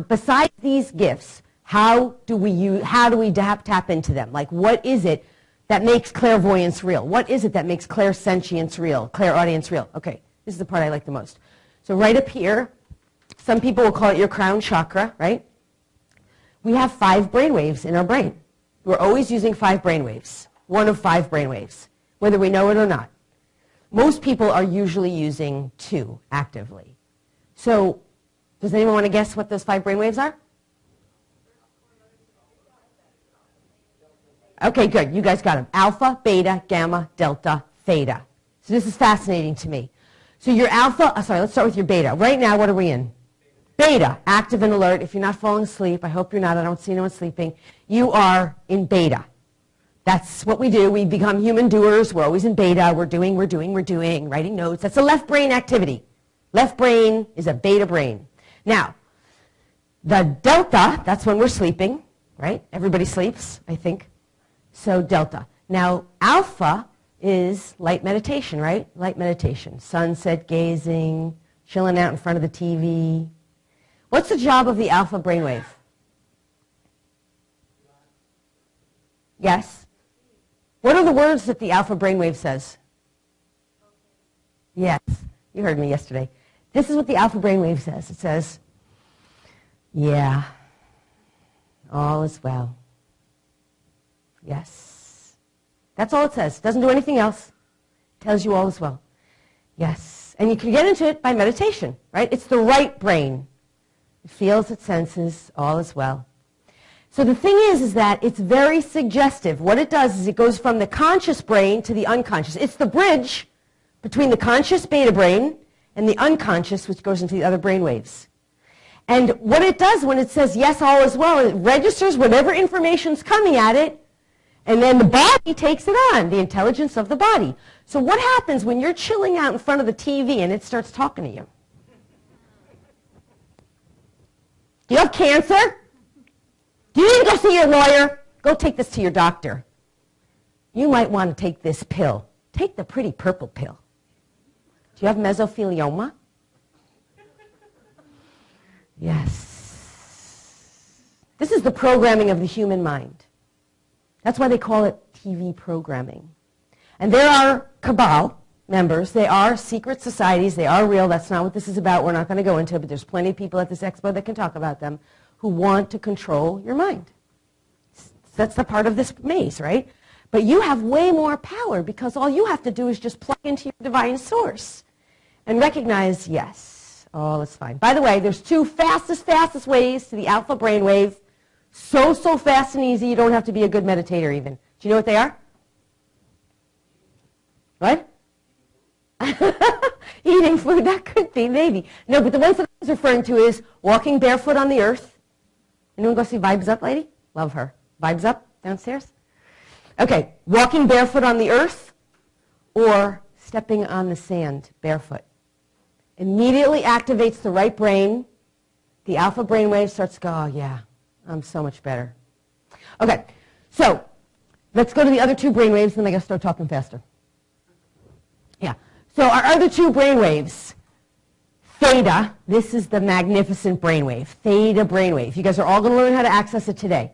besides these gifts, how do we tap into them? Like, what is it that makes clairvoyance real? What is it that makes clairsentience real, clairaudience real? Okay, this is the part I like the most. So right up here, some people will call it your crown chakra, right? We have 5 brainwaves in our brain. We're always using 5 brainwaves, one of 5 brainwaves, whether we know it or not. Most people are usually using 2 actively. So does anyone want to guess what those 5 brainwaves are? Okay, good. You guys got them. Alpha, beta, gamma, delta, theta. So this is fascinating to me. So your alpha, let's start with your beta. Right now, what are we in? Beta, active and alert. If you're not falling asleep, I hope you're not. I don't see anyone sleeping. You are in beta. That's what we do. We become human doers. We're always in beta. We're doing, writing notes. That's a left brain activity. Left brain is a beta brain. Now, the delta, that's when we're sleeping, right? Everybody sleeps, I think. So delta. Now, alpha is light meditation, right? Light meditation. Sunset gazing, chilling out in front of the TV. What's the job of the alpha brainwave? Yes? What are the words that the alpha brainwave says? Yes. You heard me yesterday. This is what the alpha brainwave says. It says, yeah, all is well. Yes. That's all it says. It doesn't do anything else. It tells you all is well. Yes. And you can get into it by meditation, right? It's the right brain. It feels, it senses, all is well. So the thing is that it's very suggestive. What it does is it goes from the conscious brain to the unconscious. It's the bridge between the conscious beta brain and the unconscious, which goes into the other brain waves. And what it does when it says, yes, all is well, it registers whatever information's coming at it, and then the body takes it on, the intelligence of the body. So what happens when you're chilling out in front of the TV and it starts talking to you? Do you have cancer? Do you need to go see your lawyer? Go take this to your doctor. You might want to take this pill. Take the pretty purple pill. Do you have mesothelioma? Yes. This is the programming of the human mind. That's why they call it TV programming. And there are cabal members. They are secret societies. They are real. That's not what this is about. We're not going to go into it, but there's plenty of people at this expo that can talk about them who want to control your mind. That's the part of this maze, right? But you have way more power because all you have to do is just plug into your divine source and recognize, yes, all is fine. By the way, there's two fastest ways to the alpha brainwave. So fast and easy, you don't have to be a good meditator even. Do you know what they are? What? Eating food, that could be, maybe. No, but the ones that I was referring to is walking barefoot on the earth. Anyone go see Vibes Up Lady? Love her. Vibes Up downstairs? Okay, walking barefoot on the earth or stepping on the sand barefoot. Immediately activates the right brain. The alpha brainwave starts to go, oh yeah, I'm so much better. Okay, so let's go to the other two brainwaves, then I got to start talking faster. Yeah, so our other two brainwaves, theta, this is the magnificent brainwave, theta brainwave. You guys are all going to learn how to access it today.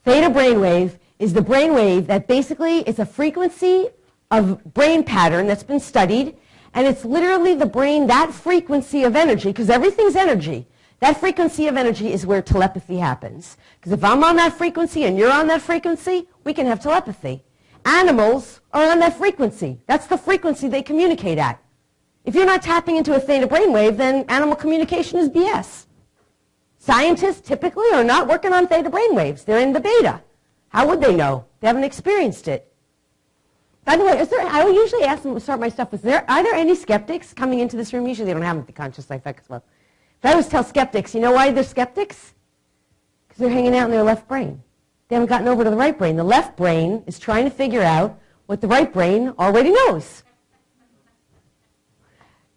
Theta brainwave is the brainwave that basically is a frequency of brain pattern that's been studied, and it's literally the brain, that frequency of energy, because everything's energy. That frequency of energy is where telepathy happens. Because if I'm on that frequency and you're on that frequency, we can have telepathy. Animals are on that frequency. That's the frequency they communicate at. If you're not tapping into a theta brainwave, then animal communication is BS. Scientists typically are not working on theta brainwaves. They're in the beta. How would they know? They haven't experienced it. By the way, I usually ask them to start my stuff with, are there any skeptics coming into this room? Usually they don't have them at the conscious life expo. But I always tell skeptics, you know why they're skeptics? Because they're hanging out in their left brain. They haven't gotten over to the right brain. The left brain is trying to figure out what the right brain already knows.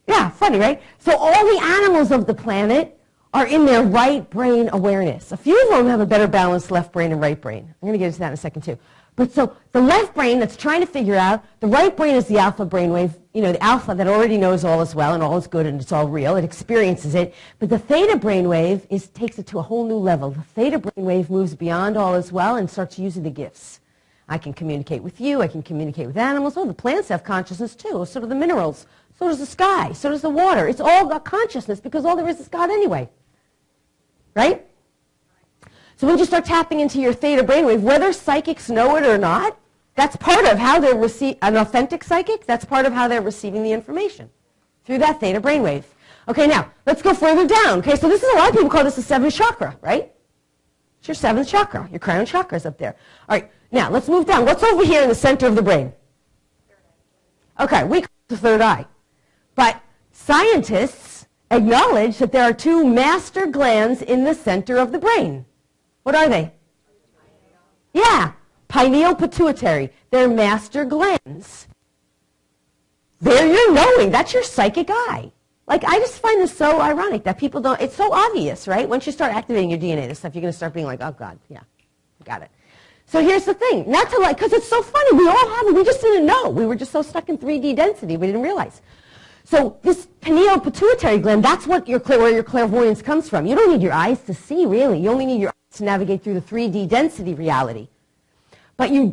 Yeah, funny, right? So all the animals of the planet are in their right brain awareness. A few of them have a better balanced left brain and right brain. I'm going to get into that in a second, too. But so the left brain that's trying to figure out, the right brain is the alpha brainwave, you know, the alpha that already knows all is well and all is good and it's all real. It experiences it. But the theta brainwave takes it to a whole new level. The theta brainwave moves beyond all is well and starts using the gifts. I can communicate with you. I can communicate with animals. Oh, the plants have consciousness, too. So do the minerals. So does the sky. So does the water. It's all got consciousness because all there is God anyway. Right? So when you start tapping into your theta brainwave, whether psychics know it or not, that's part of how they're an authentic psychic, that's part of how they're receiving the information through that theta brainwave. Okay, now, let's go further down. Okay, so this is a lot of people call this the seventh chakra, right? It's your seventh chakra. Your crown chakra is up there. All right, now, let's move down. What's over here in the center of the brain? Okay, we call it the third eye. But scientists acknowledge that there are two master glands in the center of the brain. What are they? Yeah, pineal pituitary. They're master glands. There you're knowing. That's your psychic eye. Like, I just find this so ironic that people don't, it's so obvious, right? Once you start activating your DNA, this stuff, you're going to start being like, oh, God, yeah, got it. So here's the thing. Not to like, because it's so funny. We all have it. We just didn't know. We were just so stuck in 3D density. We didn't realize. So this pineal pituitary gland, that's what where your clairvoyance comes from. You don't need your eyes to see, really. You only need your eyes to navigate through the 3D density reality. But you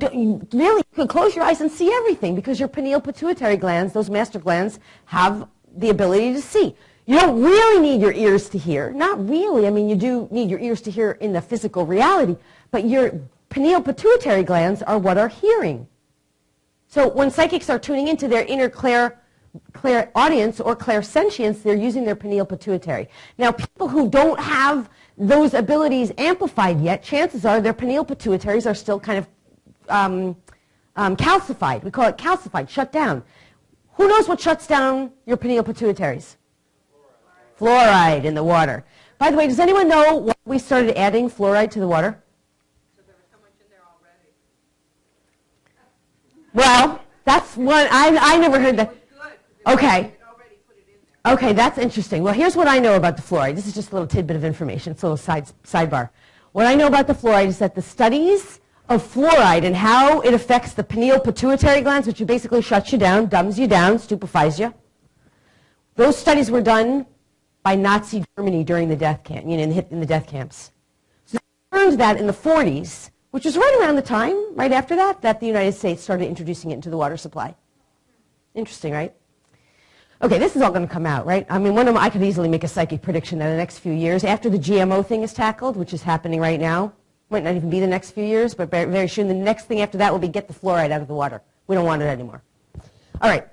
really could close your eyes and see everything because your pineal pituitary glands, those master glands, have the ability to see. You don't really need your ears to hear. Not really. I mean, you do need your ears to hear in the physical reality. But your pineal pituitary glands are what are hearing. So when psychics are tuning into their inner clairaudience or clairsentience, they're using their pineal pituitary. Now, people who don't have those abilities amplified yet, chances are their pineal pituitaries are still kind of calcified. We call it calcified, shut down. Who knows what shuts down your pineal pituitaries? Fluoride in the water. By the way, does anyone know why we started adding fluoride to the water? So there was so much in there already. Well, that's one, I never heard that. Okay. Okay, that's interesting. Well, here's what I know about the fluoride. This is just a little tidbit of information. It's a little sidebar. What I know about the fluoride is that the studies of fluoride and how it affects the pineal pituitary glands, which basically shuts you down, dumbs you down, stupefies you. Those studies were done by Nazi Germany during the death camp, in the death camps. So they learned that in the 40s, which was right around the time, right after that, that the United States started introducing it into the water supply. Interesting, right? Okay, this is all going to come out, right? I mean, I could easily make a psychic prediction that in the next few years, after the GMO thing is tackled, which is happening right now, might not even be the next few years, but very, very soon, the next thing after that will be get the fluoride out of the water. We don't want it anymore. All right.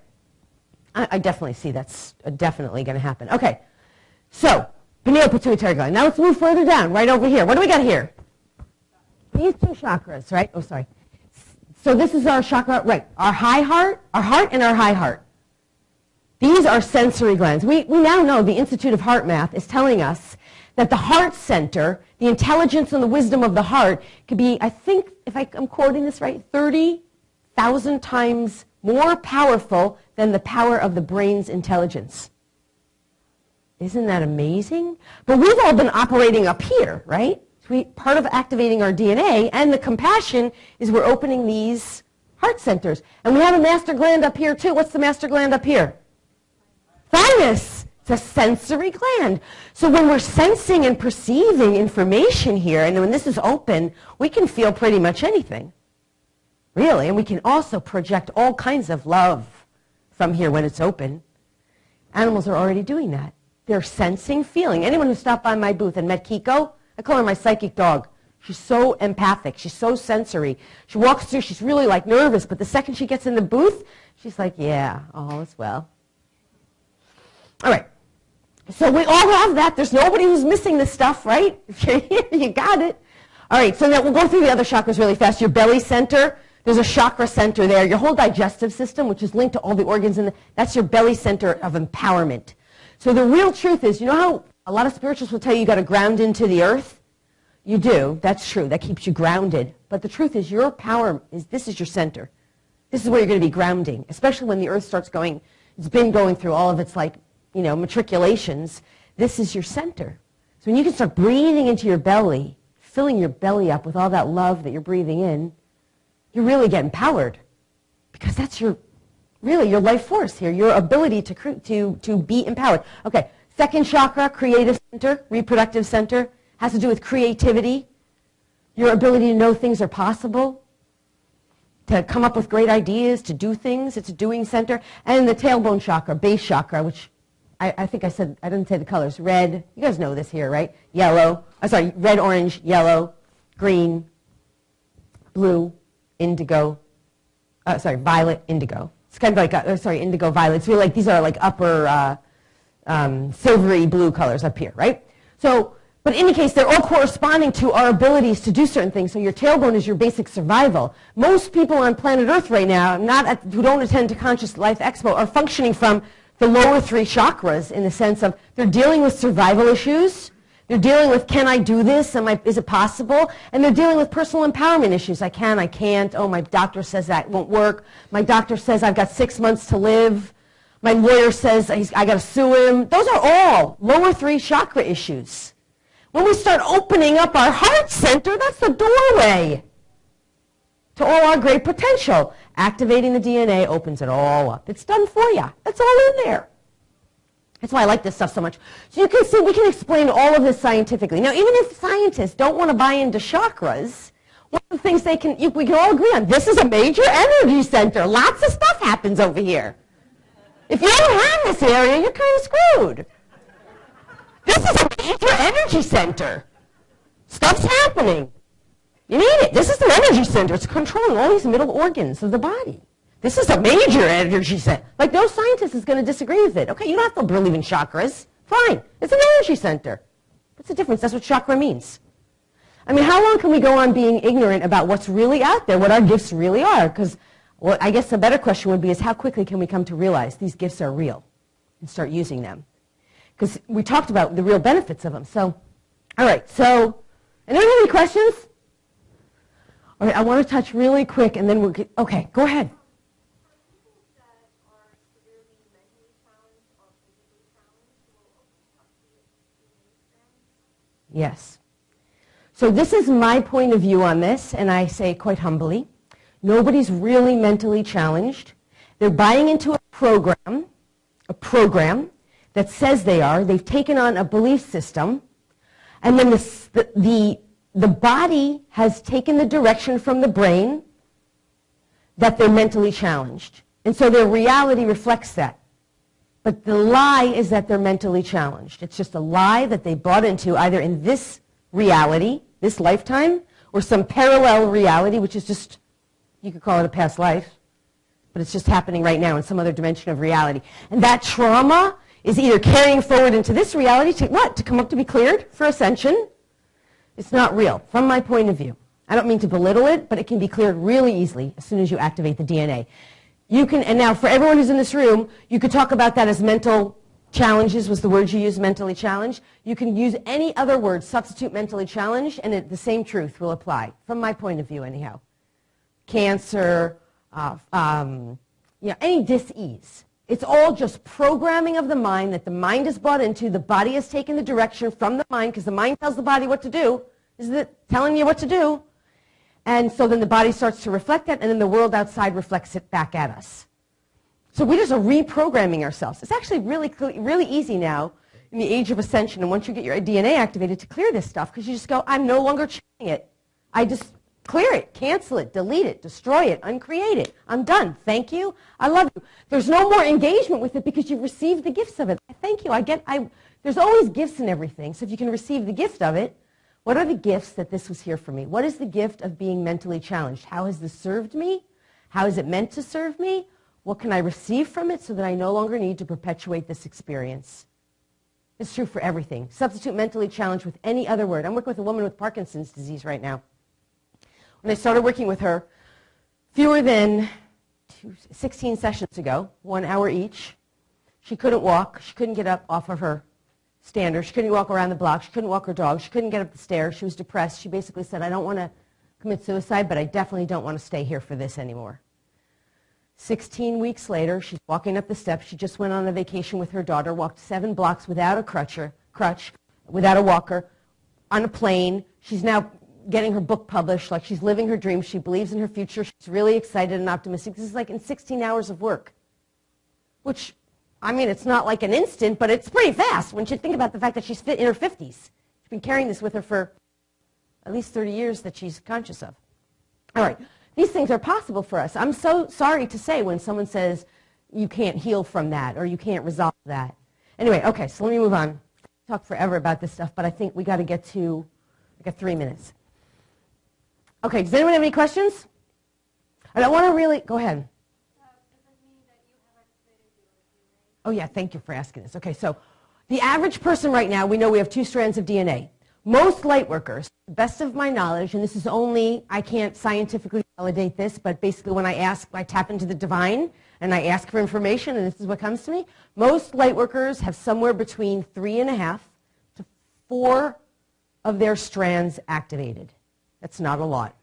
I definitely see that's definitely going to happen. Okay. So, pineal pituitary gland. Now let's move further down, right over here. What do we got here? These two chakras, right? Oh, sorry. So this is our chakra, right? Our heart and our high heart. These are sensory glands. We now know the Institute of Heart Math is telling us that the heart center, the intelligence and the wisdom of the heart, could be, I think, if I'm quoting this right, 30,000 times more powerful than the power of the brain's intelligence. Isn't that amazing? But we've all been operating up here, right? Part of activating our DNA and the compassion is we're opening these heart centers. And we have a master gland up here too. What's the master gland up here? Thymus. It's a sensory gland. So when we're sensing and perceiving information here, and when this is open, we can feel pretty much anything. Really. And we can also project all kinds of love from here when it's open. Animals are already doing that. They're sensing, feeling. Anyone who stopped by my booth and met Kiko, I call her my psychic dog. She's so empathic. She's so sensory. She walks through, she's really like nervous, but the second she gets in the booth, she's like, yeah, all is well. All right. So we all have that. There's nobody who's missing this stuff, right? If you're here, you got it. All right, so now we'll go through the other chakras really fast. Your belly center, there's a chakra center there. Your whole digestive system, which is linked to all the organs in that's your belly center of empowerment. So the real truth is, you know how a lot of spiritualists will tell you you got to ground into the earth? You do. That's true. That keeps you grounded. But the truth is your power this is your center. This is where you're going to be grounding, especially when the earth starts going, it's been going through all of its matriculations. This is your center. So when you can start breathing into your belly, filling your belly up with all that love that you're breathing in, you're really getting powered. Because that's your life force here, your ability to be empowered. Okay, second chakra, creative center, reproductive center, has to do with creativity, your ability to know things are possible, to come up with great ideas, to do things. It's a doing center. And the tailbone chakra, base chakra, which I think I didn't say the colors. Red, you guys know this here, right? Yellow, red, orange, yellow, green, blue, indigo, violet, indigo. It's kind of like, indigo, violet. It's really like, these are like upper silvery blue colors up here, right? So, but in any case, they're all corresponding to our abilities to do certain things. So your tailbone is your basic survival. Most people on planet Earth right now, who don't attend to Conscious Life Expo, are functioning from the lower three chakras in the sense of they're dealing with survival issues. They're dealing with, can I do this? Is it possible? And they're dealing with personal empowerment issues. I can, I can't. Oh, my doctor says that won't work. My doctor says I've got 6 months to live. My lawyer says I got to sue him. Those are all lower three chakra issues. When we start opening up our heart center, that's the doorway to all our great potential. Activating the DNA opens it all up. It's done for you. It's all in there. That's why I like this stuff so much. So you can see we can explain all of this scientifically. Now, even if scientists don't want to buy into chakras, one of the things we can all agree on, this is a major energy center. Lots of stuff happens over here. If you don't have this area, you're kind of screwed. This is a major energy center. Stuff's happening. You need it. This is the energy center. It's controlling all these middle organs of the body. This is a major energy center. Like, no scientist is going to disagree with it. Okay, you don't have to believe in chakras. Fine. It's an energy center. What's the difference? That's what chakra means. I mean, how long can we go on being ignorant about what's really out there, what our gifts really are? Because, well, I guess a better question would be is how quickly can we come to realize these gifts are real and start using them? Because we talked about the real benefits of them. So, all right. So, anyone have any questions? All right, I want to touch really quick, and then we'll get, okay, go ahead. Yes. So this is my point of view on this, and I say quite humbly, nobody's really mentally challenged. They're buying into a program that says they are. They've taken on a belief system, and then the body has taken the direction from the brain that they're mentally challenged. And so their reality reflects that. But the lie is that they're mentally challenged. It's just a lie that they bought into either in this reality, this lifetime, or some parallel reality, which is just, you could call it a past life, but it's just happening right now in some other dimension of reality. And that trauma is either carrying forward into this reality to what? To come up to be cleared for ascension. It's not real, from my point of view. I don't mean to belittle it, but it can be cleared really easily as soon as you activate the DNA. You can, and now for everyone who's in this room, you could talk about that as mental challenges was the word you used, mentally challenged. You can use any other word, substitute mentally challenged, and the same truth will apply, from my point of view anyhow. Cancer, any dis-ease. It's all just programming of the mind that the mind is bought into. The body has taken the direction from the mind because the mind tells the body what to do. Isn't it telling you what to do? And so then the body starts to reflect that, and then the world outside reflects it back at us. So we just are reprogramming ourselves. It's actually really easy now in the age of ascension, and once you get your DNA activated, to clear this stuff, because you just go, I'm no longer channeling it. I just clear it, cancel it, delete it, destroy it, uncreate it. I'm done. Thank you. I love you. There's no more engagement with it because you've received the gifts of it. Thank you. There's always gifts in everything, so if you can receive the gift of it, what are the gifts that this was here for me? What is the gift of being mentally challenged? How has this served me? How is it meant to serve me? What can I receive from it so that I no longer need to perpetuate this experience? It's true for everything. Substitute mentally challenged with any other word. I'm working with a woman with Parkinson's disease right now. When I started working with her, fewer than 16 sessions ago, 1 hour each, she couldn't walk. She couldn't get up off of her stander. She couldn't walk around the block. She couldn't walk her dog. She couldn't get up the stairs. She was depressed. She basically said, I don't want to commit suicide, but I definitely don't want to stay here for this anymore. 16 weeks later, she's walking up the steps. She just went on a vacation with her daughter, walked 7 blocks without a crutch, without a walker, on a plane. She's now getting her book published, like she's living her dreams. She believes in her future. She's really excited and optimistic. This is like in 16 hours of work, which, I mean, it's not like an instant, but it's pretty fast when you think about the fact that she's in her 50s. She's been carrying this with her for at least 30 years that she's conscious of. All right. These things are possible for us. I'm so sorry to say when someone says you can't heal from that or you can't resolve that. Anyway, okay, so let me move on. I talk forever about this stuff, but I think we got to get to, I got 3 minutes. Okay, does anyone have any questions? I don't want to really, go ahead. Does it mean that you have activated your DNA? Oh yeah, thank you for asking this. Okay, so the average person right now, we know we have 2 strands of DNA. Most light workers, to the best of my knowledge, and this is only, I can't scientifically validate this, but basically when I ask, I tap into the divine, and I ask for information, and this is what comes to me. Most light workers have somewhere between 3.5 to 4 of their strands activated. That's not a lot.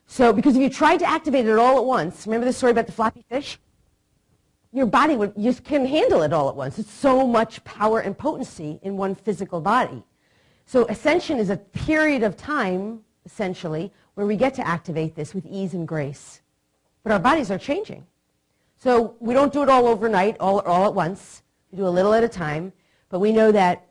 So, because if you tried to activate it all at once, remember the story about the floppy fish? Your body you can handle it all at once. It's so much power and potency in one physical body. So Ascension is a period of time, essentially, where we get to activate this with ease and grace. But our bodies are changing. So we don't do it all overnight, all at once. We do a little at a time. But we know that,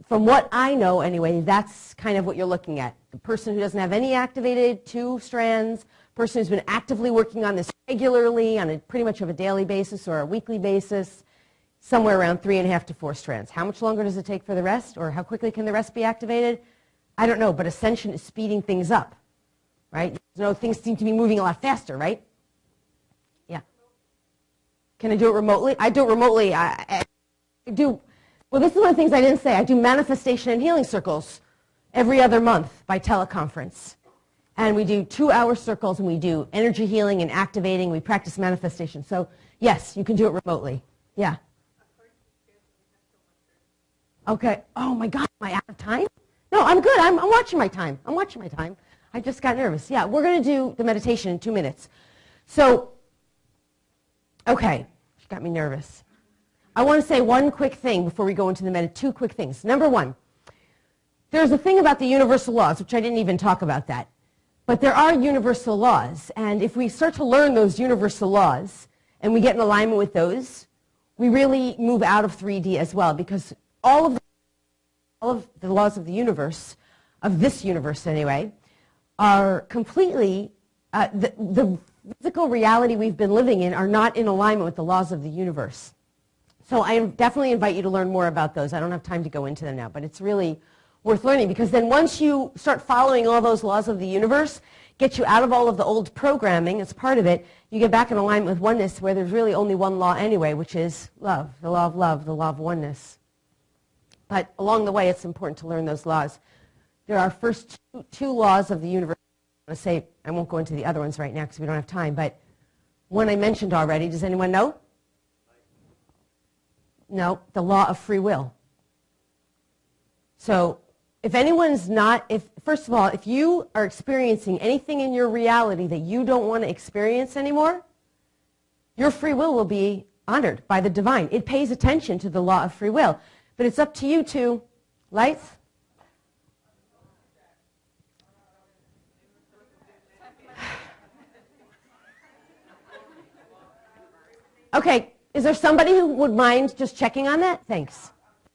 from what I know anyway, that's kind of what you're looking at. The person who doesn't have any activated 2 strands, person who's been actively working on this regularly on a pretty much of a daily basis or a weekly basis, somewhere around 3.5 to 4 strands. How much longer does it take for the rest, or how quickly can the rest be activated? I don't know, but Ascension is speeding things up, right? You know, things seem to be moving a lot faster, right? Yeah. Can I do it remotely? I do it remotely. I do. Well, this is one of the things I didn't say. I do manifestation and healing circles every other month by teleconference. And we do 2-hour circles, and we do energy healing and activating. We practice manifestation. So, yes, you can do it remotely. Yeah. Okay. Oh, my God. Am I out of time? No, I'm good. I'm watching my time. I'm watching my time. I just got nervous. Yeah, we're going to do the meditation in 2 minutes. So, okay. She got me nervous. I want to say one quick thing before we go into the meditation. 2 quick things. Number 1, there's a thing about the universal laws, which I didn't even talk about that. But there are universal laws, and if we start to learn those universal laws and we get in alignment with those, we really move out of 3D as well, because all of the laws of the universe, of this universe anyway, are completely, the physical reality we've been living in are not in alignment with the laws of the universe. So I definitely invite you to learn more about those. I don't have time to go into them now, but it's really worth learning, because then once you start following all those laws of the universe, get you out of all of the old programming as part of it, you get back in alignment with oneness, where there's really only one law anyway, which is love, the law of oneness. But along the way, it's important to learn those laws. There are first two laws of the universe. I want to say, I won't go into the other ones right now because we don't have time, but one I mentioned already. Does anyone know? No, the law of free will. So if anyone's not, first of all, if you are experiencing anything in your reality that you don't want to experience anymore, your free will be honored by the divine. It pays attention to the law of free will. But it's up to you to, lights? Okay, is there somebody who would mind just checking on that? Thanks.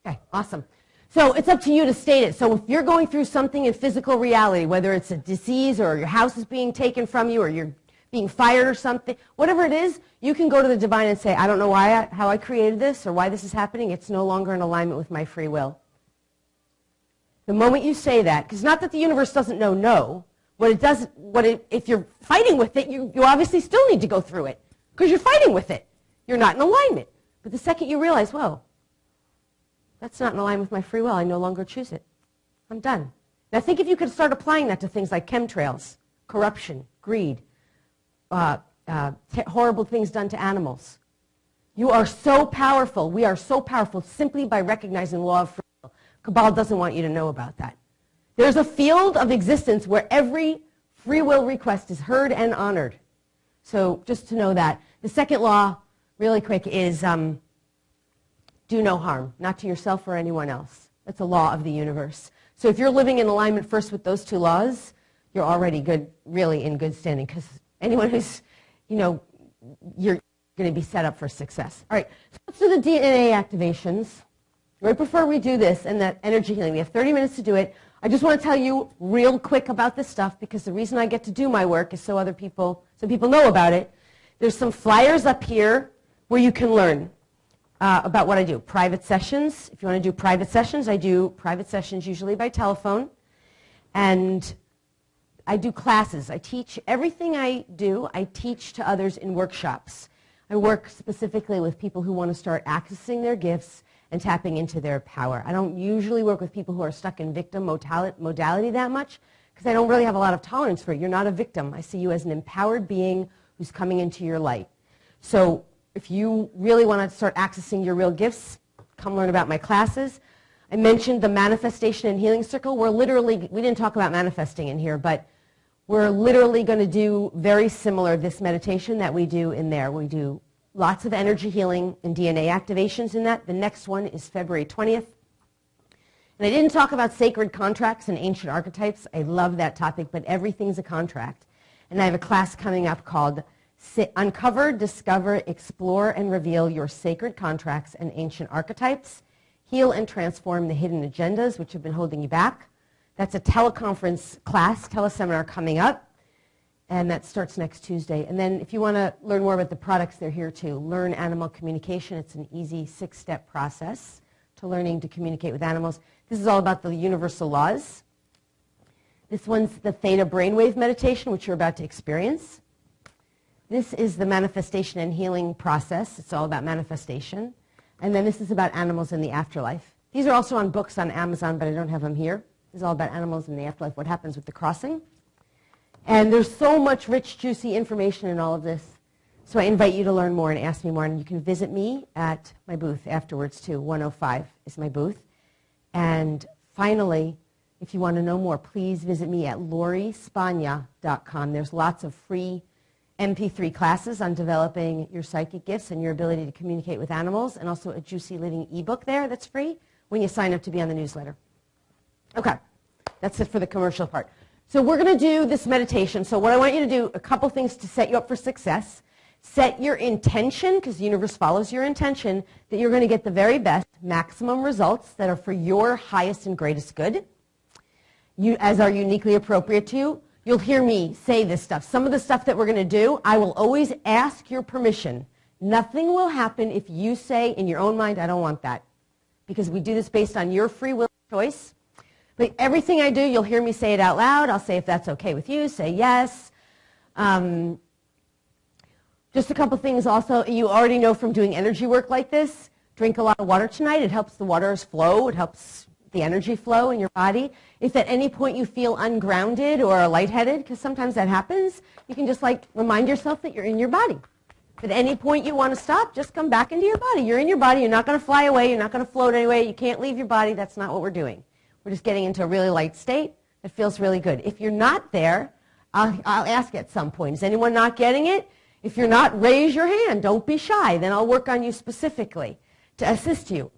Okay, awesome. So it's up to you to state it. So if you're going through something in physical reality, whether it's a disease or your house is being taken from you or you're being fired or something, whatever it is, you can go to the divine and say, I don't know how I created this or why this is happening. It's no longer in alignment with my free will. The moment you say that, because not that the universe doesn't know no, if you're fighting with it, you obviously still need to go through it because you're fighting with it. You're not in alignment. But the second you realize, whoa, that's not in alignment with my free will, I no longer choose it. I'm done. Now think if you could start applying that to things like chemtrails, corruption, greed, horrible things done to animals. You are so powerful. We are so powerful simply by recognizing the law of free will. Cabal doesn't want you to know about that. There's a field of existence where every free will request is heard and honored. So just to know that. The second law, really quick, is do no harm, not to yourself or anyone else. That's a law of the universe. So if you're living in alignment first with those 2 laws, you're already good, really in good standing, because anyone who's, you're going to be set up for success. All right, so let's do the DNA activations. Right before we do this and that energy healing, we have 30 minutes to do it. I just want to tell you real quick about this stuff, because the reason I get to do my work is so people know about it. There's some flyers up here where you can learn about what I do. Private sessions. If you want to do private sessions, I do private sessions usually by telephone. And I do classes. I teach everything I do. I teach to others in workshops. I work specifically with people who want to start accessing their gifts and tapping into their power. I don't usually work with people who are stuck in victim modality that much, because I don't really have a lot of tolerance for it. You're not a victim. I see you as an empowered being who's coming into your light. So if you really want to start accessing your real gifts, come learn about my classes. I mentioned the Manifestation and Healing Circle. We didn't talk about manifesting in here, but we're literally going to do very similar this meditation that we do in there. We do lots of energy healing and DNA activations in that. The next one is February 20th. And I didn't talk about sacred contracts and ancient archetypes. I love that topic, but everything's a contract. And I have a class coming up called Uncover, Discover, Explore, and Reveal Your Sacred Contracts and Ancient Archetypes. Heal and Transform the Hidden Agendas, which have been holding you back. That's a teleconference class, teleseminar coming up. And that starts next Tuesday. And then if you want to learn more about the products, they're here too. Learn Animal Communication. It's an easy 6-step process to learning to communicate with animals. This is all about the universal laws. This one's the Theta Brainwave Meditation, which you're about to experience. This is the Manifestation and Healing process. It's all about manifestation. And then this is about animals in the afterlife. These are also on books on Amazon, but I don't have them here. This is all about animals in the afterlife, what happens with the crossing. And there's so much rich, juicy information in all of this. So I invite you to learn more and ask me more. And you can visit me at my booth afterwards, too. 105 is my booth. And finally, if you want to know more, please visit me at lorispagna.com. There's lots of free MP3 classes on developing your psychic gifts and your ability to communicate with animals, and also a juicy living ebook there that's free when you sign up to be on the newsletter. Okay, that's it for the commercial part. So we're going to do this meditation. So what I want you to do, a couple things to set you up for success. Set your intention, because the universe follows your intention, that you're going to get the very best, maximum results that are for your highest and greatest good, as are uniquely appropriate to you. You'll hear me say this stuff. Some of the stuff that we're going to do, I will always ask your permission. Nothing will happen if you say in your own mind, I don't want that. Because we do this based on your free will choice. But everything I do, you'll hear me say it out loud. I'll say if that's okay with you, say yes. Just a couple things also. You already know from doing energy work like this, drink a lot of water tonight. It helps the waters flow. It helps the energy flow in your body. If at any point you feel ungrounded or lightheaded, because sometimes that happens, you can just remind yourself that you're in your body. If at any point you want to stop, just come back into your body. You're in your body. You're not going to fly away. You're not going to float anyway. You can't leave your body. That's not what we're doing. We're just getting into a really light state that feels really good. If you're not there, I'll ask at some point, is anyone not getting it? If you're not, raise your hand. Don't be shy. Then I'll work on you specifically to assist you.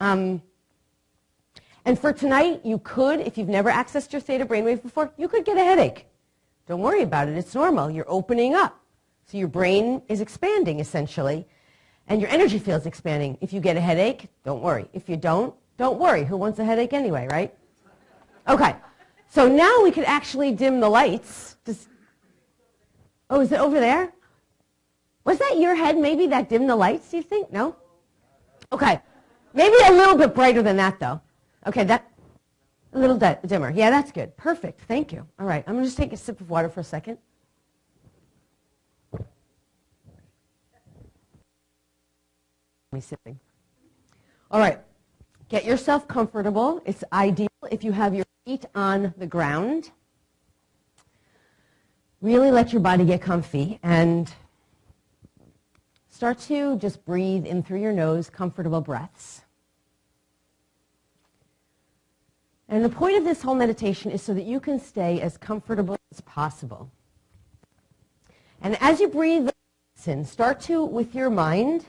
And for tonight, you could, if you've never accessed your theta brainwave before, you could get a headache. Don't worry about it. It's normal. You're opening up. So your brain is expanding, essentially, and your energy field's expanding. If you get a headache, don't worry. If you don't worry. Who wants a headache anyway, right? Okay. So now we could actually dim the lights. Oh, is it over there? Was that your head maybe that dimmed the lights, do you think? No? Okay. Maybe a little bit brighter than that, though. Okay, that a little dimmer. Yeah, that's good. Perfect. Thank you. All right. I'm going to just take a sip of water for a second. Me sipping. All right. Get yourself comfortable. It's ideal if you have your feet on the ground. Really let your body get comfy and start to just breathe in through your nose, comfortable breaths. And the point of this whole meditation is so that you can stay as comfortable as possible. And as you breathe in, start to, with your mind,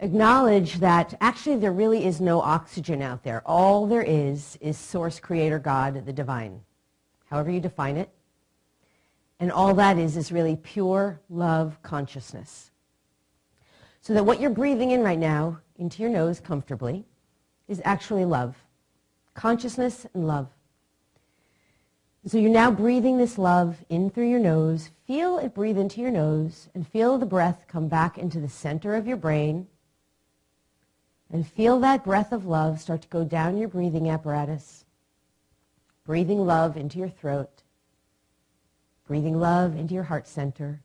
acknowledge that actually there really is no oxygen out there. All there is Source, Creator, God, the Divine, however you define it. And all that is really pure love consciousness. So that what you're breathing in right now, into your nose comfortably, is actually love. Consciousness and love. So you're now breathing this love in through your nose. Feel it breathe into your nose and feel the breath come back into the center of your brain. And feel that breath of love start to go down your breathing apparatus. Breathing love into your throat. Breathing love into your heart center.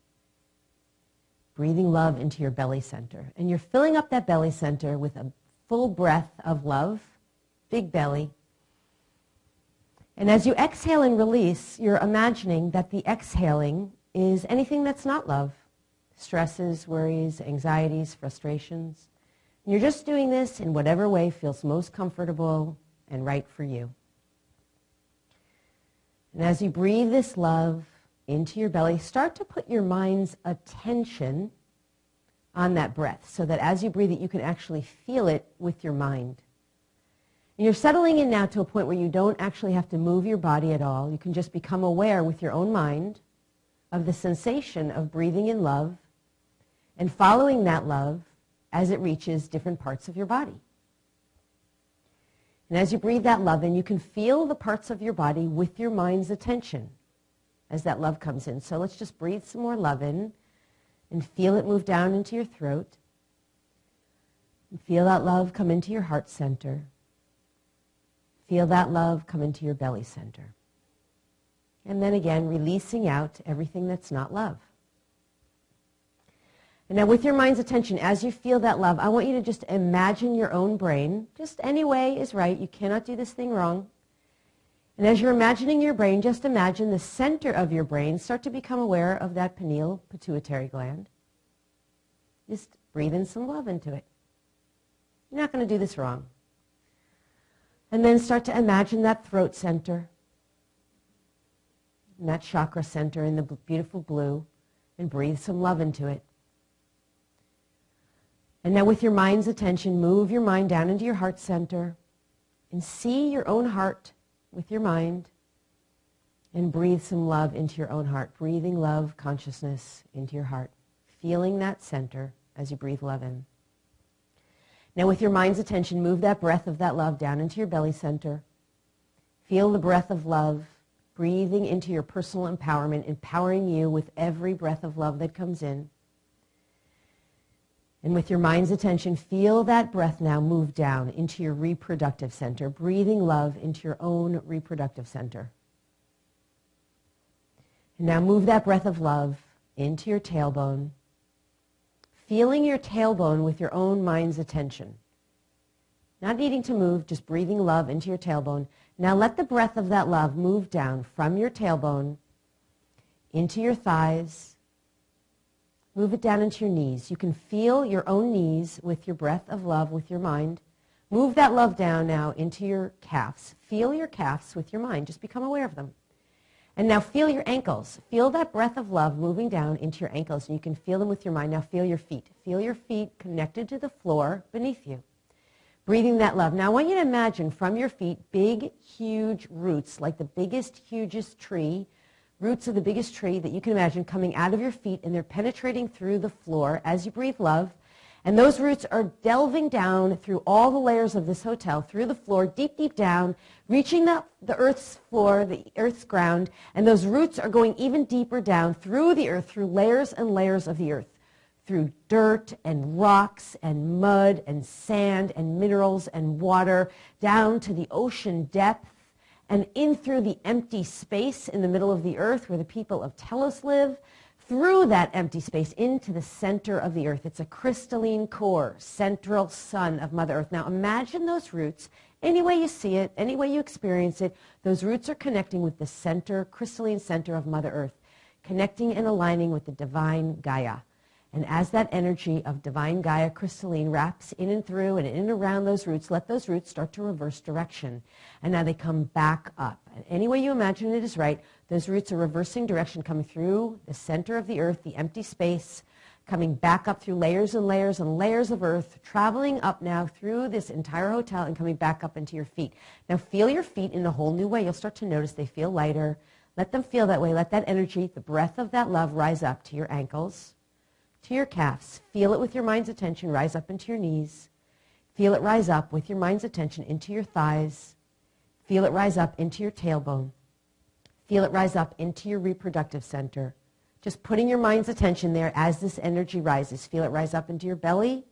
Breathing love into your belly center. And you're filling up that belly center with a full breath of love, big belly. And as you exhale and release, you're imagining that the exhaling is anything that's not love. stresses, worries, anxieties, frustrations. And you're just doing this in whatever way feels most comfortable and right for you. And as you breathe this love into your belly, start to put your mind's attention on that breath so that as you breathe it, you can actually feel it with your mind. And you're settling in now to a point where you don't actually have to move your body at all. You can just become aware with your own mind of the sensation of breathing in love and following that love as it reaches different parts of your body. And as you breathe that love in, you can feel the parts of your body with your mind's attention as that love comes in. So let's just breathe some more love in and feel it move down into your throat. And feel that love come into your heart center. Feel that love come into your belly center. And then again, releasing out everything that's not love. And now with your mind's attention, as you feel that love, I want you to just imagine your own brain. Just any way is right. You cannot do this thing wrong. And as you're imagining your brain, just imagine the center of your brain. Start to become aware of that pineal pituitary gland. Just breathe in some love into it. You're not going to do this wrong. And then start to imagine that throat center, and that chakra center in the beautiful blue, and breathe some love into it. And now with your mind's attention, move your mind down into your heart center and see your own heart with your mind and breathe some love into your own heart, breathing love consciousness into your heart, feeling that center as you breathe love in. Now with your mind's attention, move that breath of that love down into your belly center. Feel the breath of love breathing into your personal empowerment, empowering you with every breath of love that comes in. And with your mind's attention, feel that breath now move down into your reproductive center, breathing love into your own reproductive center. And now move that breath of love into your tailbone, feeling your tailbone with your own mind's attention. Not needing to move, just breathing love into your tailbone. Now let the breath of that love move down from your tailbone into your thighs. Move it down into your knees. You can feel your own knees with your breath of love, with your mind. Move that love down now into your calves. Feel your calves with your mind. Just become aware of them. And now feel your ankles. Feel that breath of love moving down into your ankles. And you can feel them with your mind. Now feel your feet. Feel your feet connected to the floor beneath you. Breathing that love. Now I want you to imagine from your feet big, huge roots, like the biggest, hugest tree, roots of the biggest tree that you can imagine coming out of your feet, and they're penetrating through the floor as you breathe love. And those roots are delving down through all the layers of this hotel, through the floor, deep, deep down, reaching the earth's floor, the earth's ground. And those roots are going even deeper down through the earth, through layers and layers of the earth, through dirt and rocks and mud and sand and minerals and water, down to the ocean depth, and in through the empty space in the middle of the earth where the people of Telos live, through that empty space into the center of the earth. It's a crystalline core, central sun of Mother Earth. Now imagine those roots, any way you see it, any way you experience it, those roots are connecting with the center, crystalline center of Mother Earth, connecting and aligning with the divine Gaia. And as that energy of divine Gaia crystalline wraps in and through and in and around those roots, let those roots start to reverse direction. And now they come back up. And any way you imagine it is right, those roots are reversing direction, coming through the center of the earth, the empty space, coming back up through layers and layers and layers of earth, traveling up now through this entire hotel and coming back up into your feet. Now feel your feet in a whole new way. You'll start to notice they feel lighter. Let them feel that way. Let that energy, the breath of that love, rise up to your ankles, to your calves. Feel it with your mind's attention, rise up into your knees. Feel it rise up with your mind's attention into your thighs. Feel it rise up into your tailbone. Feel it rise up into your reproductive center. Just putting your mind's attention there as this energy rises. Feel it rise up into your belly,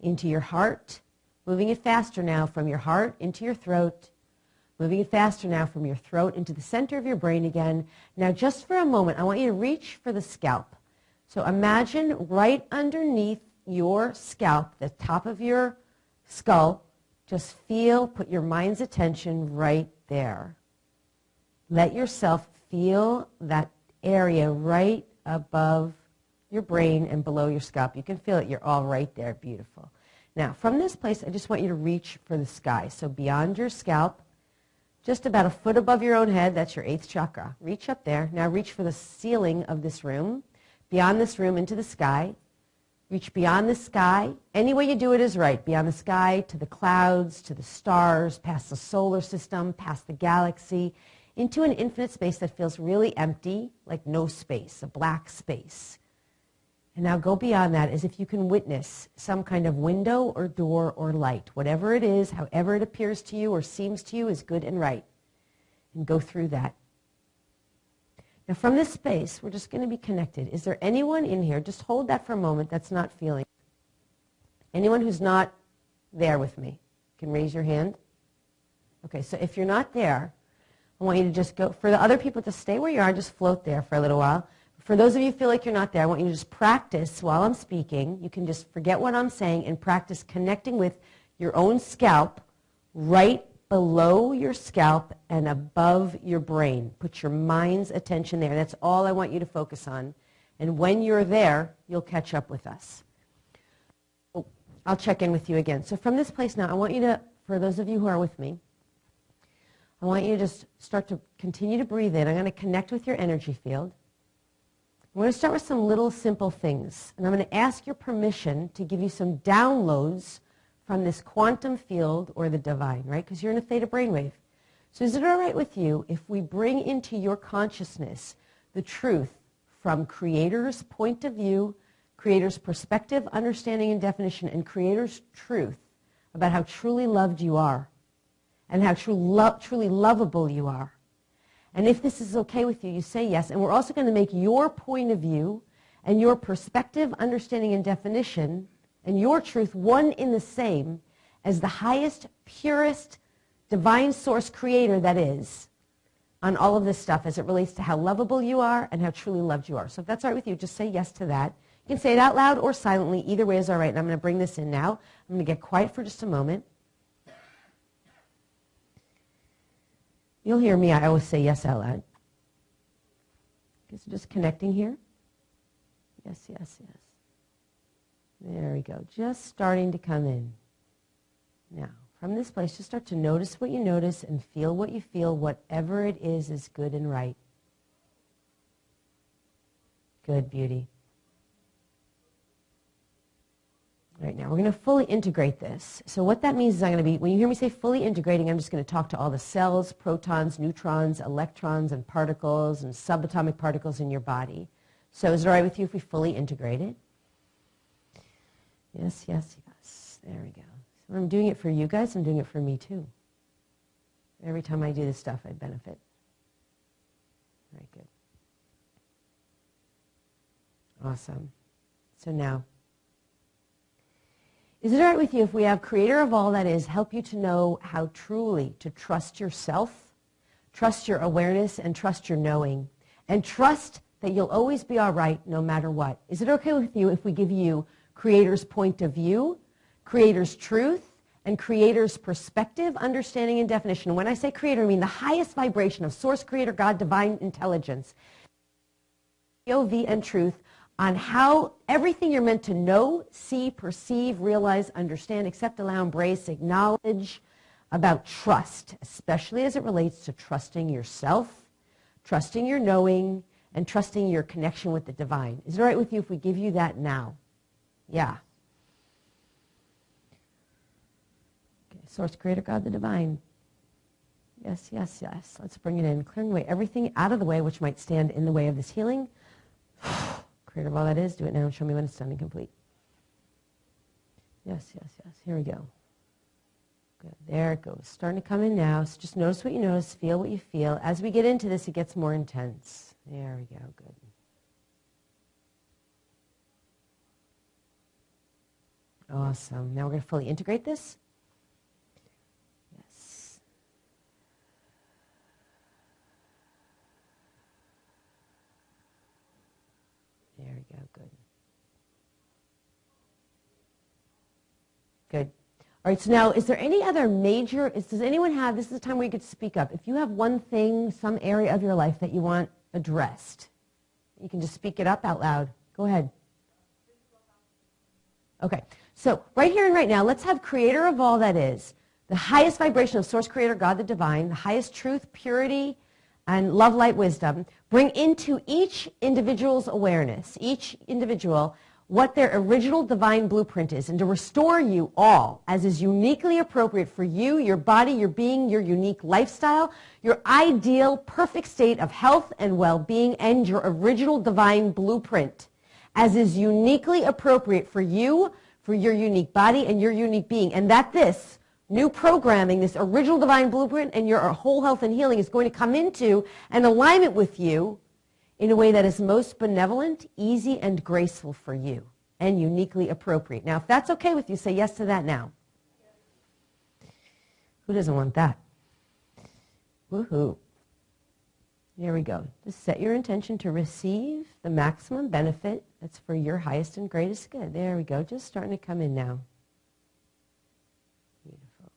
into your heart. Moving it faster now from your heart into your throat. Moving it faster now from your throat into the center of your brain again. Now just for a moment, I want you to reach for the scalp. So imagine right underneath your scalp, the top of your skull, just feel, put your mind's attention right there. Let yourself feel that area right above your brain and below your scalp. You can feel it. You're all right there. Beautiful. Now, from this place, I just want you to reach for the sky. So beyond your scalp, just about a foot above your own head, that's your 8th chakra. Reach up there. Now reach for the ceiling of this room, beyond this room into the sky. Reach beyond the sky. Any way you do it is right. Beyond the sky, to the clouds, to the stars, past the solar system, past the galaxy, into an infinite space that feels really empty, like no space, a black space. And now go beyond that as if you can witness some kind of window or door or light. Whatever it is, however it appears to you or seems to you is good and right. And go through that. Now from this space, we're just going to be connected. Is there anyone in here, just hold that for a moment, that's not feeling? Anyone who's not there with me can raise your hand. Okay, so if you're not there, I want you to just go, for the other people to stay where you are, just float there for a little while. For those of you who feel like you're not there, I want you to just practice while I'm speaking. You can just forget what I'm saying and practice connecting with your own scalp right below your scalp and above your brain. Put your mind's attention there. That's all I want you to focus on. And when you're there, you'll catch up with us. Oh, I'll check in with you again. So from this place now, I want you to, for those of you who are with me, I want you to just start to continue to breathe in. I'm going to connect with your energy field. I'm going to start with some little simple things. And I'm going to ask your permission to give you some downloads from this quantum field or the divine, right? Because you're in a theta brainwave. So is it all right with you if we bring into your consciousness the truth from Creator's point of view, Creator's perspective, understanding, and definition, and Creator's truth about how truly loved you are and how truly lovable you are? And if this is okay with you, you say yes. And we're also going to make your point of view and your perspective, understanding, and definition and your truth one in the same as the highest, purest, divine source creator that is on all of this stuff as it relates to how lovable you are and how truly loved you are. So if that's all right with you, just say yes to that. You can say it out loud or silently. Either way is all right. And I'm going to bring this in now. I'm going to get quiet for just a moment. You'll hear me. I always say yes out loud. Okay, so just connecting here. Yes, yes, yes. There we go. Just starting to come in. Now, from this place, just start to notice what you notice and feel what you feel. Whatever it is good and right. Good, beauty. All right, now we're going to fully integrate this. So what that means is I'm going to be, when you hear me say fully integrating, I'm just going to talk to all the cells, protons, neutrons, electrons, and particles, and subatomic particles in your body. So is it all right with you if we fully integrate it? Yes, yes, yes. There we go. So I'm doing it for you guys. I'm doing it for me too. Every time I do this stuff, I benefit. Very good. Awesome. So now, is it all right with you if we have Creator of all that is help you to know how truly to trust yourself, trust your awareness, and trust your knowing, and trust that you'll always be all right no matter what? Is it okay with you if we give you Creator's point of view, Creator's truth, and Creator's perspective, understanding, and definition? When I say Creator, I mean the highest vibration of Source, Creator, God, Divine Intelligence, POV, and truth, on how everything you're meant to know, see, perceive, realize, understand, accept, allow, embrace, acknowledge about trust, especially as it relates to trusting yourself, trusting your knowing, and trusting your connection with the divine. Is it all right with you if we give you that now? Yeah. Okay. Source, Creator, God, the divine. Yes, yes, yes. Let's bring it in. Clearing away everything out of the way which might stand in the way of this healing. Creator of all that is, do it now and show me when it's done and complete. Yes, yes, yes. Here we go. Good. There it goes. Starting to come in now. So just notice what you notice, feel what you feel. As we get into this, it gets more intense. There we go. Good. Awesome. Now we're going to fully integrate this. Yes. There we go. Good. Good. All right, so now, is there any other major, does anyone have, this is the time where you get to speak up. If you have one thing, some area of your life that you want addressed, you can just speak it up out loud. Go ahead. Okay, so right here and right now, let's have creator of all that is, the highest vibration of source creator, God the divine, the highest truth, purity, and love, light, wisdom, bring into each individual's awareness, each individual, what their original divine blueprint is, and to restore you all as is uniquely appropriate for you, your body, your being, your unique lifestyle, your ideal perfect state of health and well-being, and your original divine blueprint as is uniquely appropriate for you, for your unique body and your unique being. And that this new programming, this original divine blueprint and your whole health and healing is going to come into an alignment with you in a way that is most benevolent, easy, and graceful for you, and uniquely appropriate. Now, if that's okay with you, say yes to that now. Who doesn't want that? Woohoo. There we go. Just set your intention to receive the maximum benefit that's for your highest and greatest good. There we go. Just starting to come in now. Beautiful.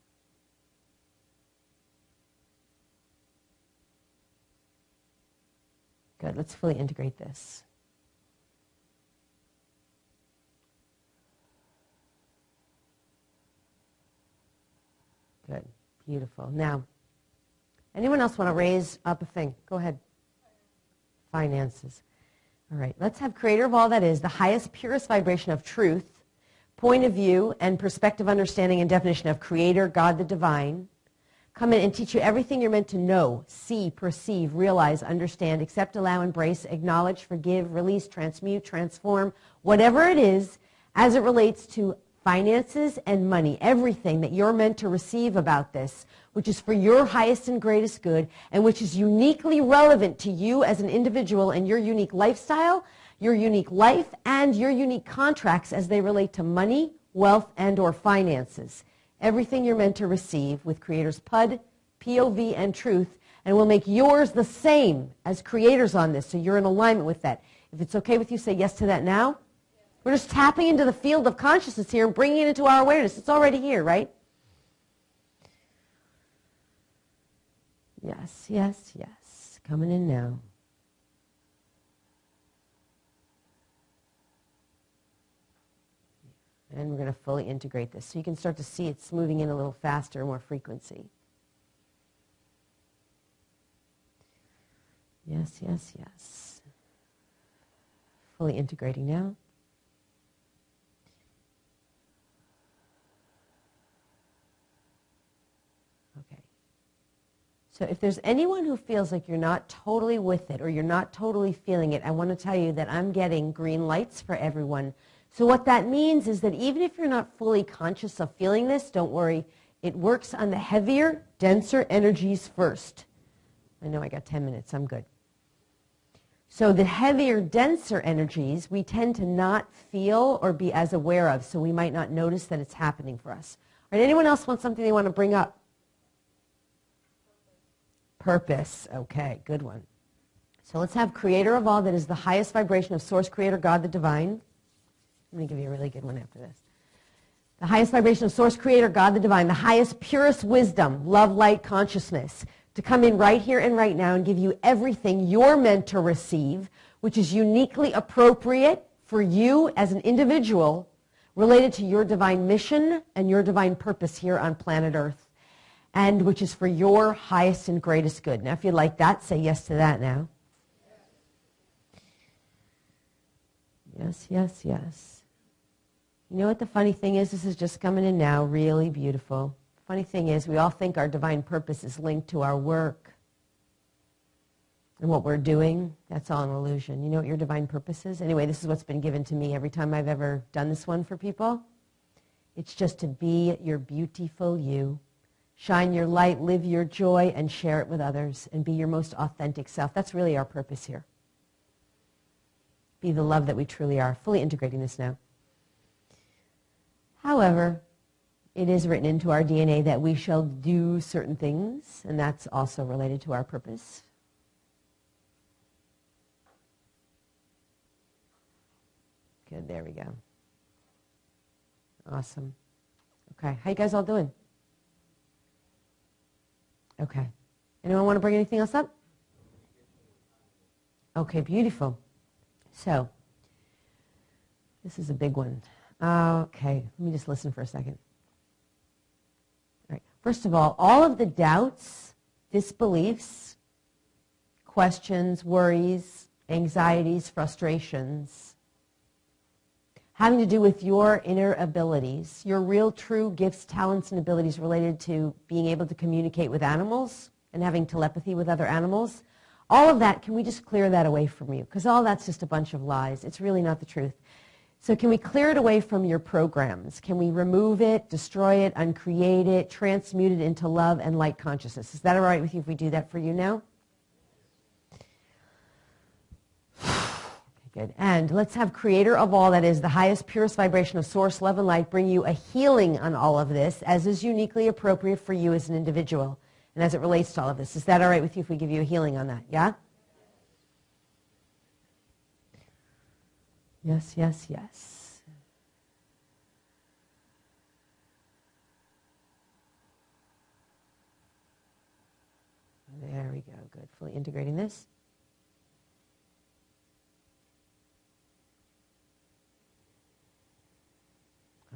Good. Let's fully integrate this. Good. Beautiful. Now, anyone else want to raise up a thing? Go ahead. Finances. All right. Let's have creator of all that is, the highest, purest vibration of truth, point of view, and perspective, understanding, and definition of creator, God the divine, come in and teach you everything you're meant to know, see, perceive, realize, understand, accept, allow, embrace, acknowledge, forgive, release, transmute, transform, whatever it is as it relates to finances and money, everything that you're meant to receive about this, which is for your highest and greatest good, and which is uniquely relevant to you as an individual and your unique lifestyle, your unique life, and your unique contracts as they relate to money, wealth, and or finances. Everything you're meant to receive with Creator's PUD, POV, and truth, and will make yours the same as Creator's on this, so you're in alignment with that. If it's okay with you, say yes to that now. We're just tapping into the field of consciousness here and bringing it into our awareness. It's already here, right? Yes, yes, yes. Coming in now. And we're going to fully integrate this. So you can start to see it's moving in a little faster, more frequency. Yes, yes, yes. Fully integrating now. Okay. So if there's anyone who feels like you're not totally with it or you're not totally feeling it, I want to tell you that I'm getting green lights for everyone. So what that means is that even if you're not fully conscious of feeling this, don't worry. It works on the heavier, denser energies first. I know I got 10 minutes. I'm good. So the heavier, denser energies, we tend to not feel or be as aware of, so we might not notice that it's happening for us. All right, anyone else want something they want to bring up? Purpose. Okay, good one. So let's have creator of all that is the highest vibration of source creator, God the divine. I'm going to give you a really good one after this. The highest vibration of source creator, God the divine, the highest, purest wisdom, love, light, consciousness, to come in right here and right now and give you everything you're meant to receive, which is uniquely appropriate for you as an individual, related to your divine mission and your divine purpose here on planet Earth, and which is for your highest and greatest good. Now, if you like that, say yes to that now. Yes, yes, yes. You know what the funny thing is? This is just coming in now, really beautiful. Funny thing is, we all think our divine purpose is linked to our work. And what we're doing, that's all an illusion. You know what your divine purpose is? Anyway, this is what's been given to me every time I've ever done this one for people. It's just to be your beautiful you. Shine your light, live your joy, and share it with others, and be your most authentic self. That's really our purpose here. Be the love that we truly are. Fully integrating this now. However, it is written into our DNA that we shall do certain things, and that's also related to our purpose. Good, there we go. Awesome. Okay, how you guys all doing? Okay. Anyone want to bring anything else up? Okay, beautiful. So, this is a big one. Okay, let me just listen for a second. All right. First of all of the doubts, disbeliefs, questions, worries, anxieties, frustrations, having to do with your inner abilities, your real true gifts, talents, and abilities related to being able to communicate with animals and having telepathy with other animals, all of that, can we just clear that away from you? Because all that's just a bunch of lies. It's really not the truth. So can we clear it away from your programs? Can we remove it, destroy it, uncreate it, transmute it into love and light consciousness? Is that all right with you if we do that for you now? Good. And let's have creator of all that is the highest, purest vibration of source, love, and light bring you a healing on all of this as is uniquely appropriate for you as an individual and as it relates to all of this. Is that all right with you if we give you a healing on that? Yeah? Yes, yes, yes. There we go. Good. Fully integrating this.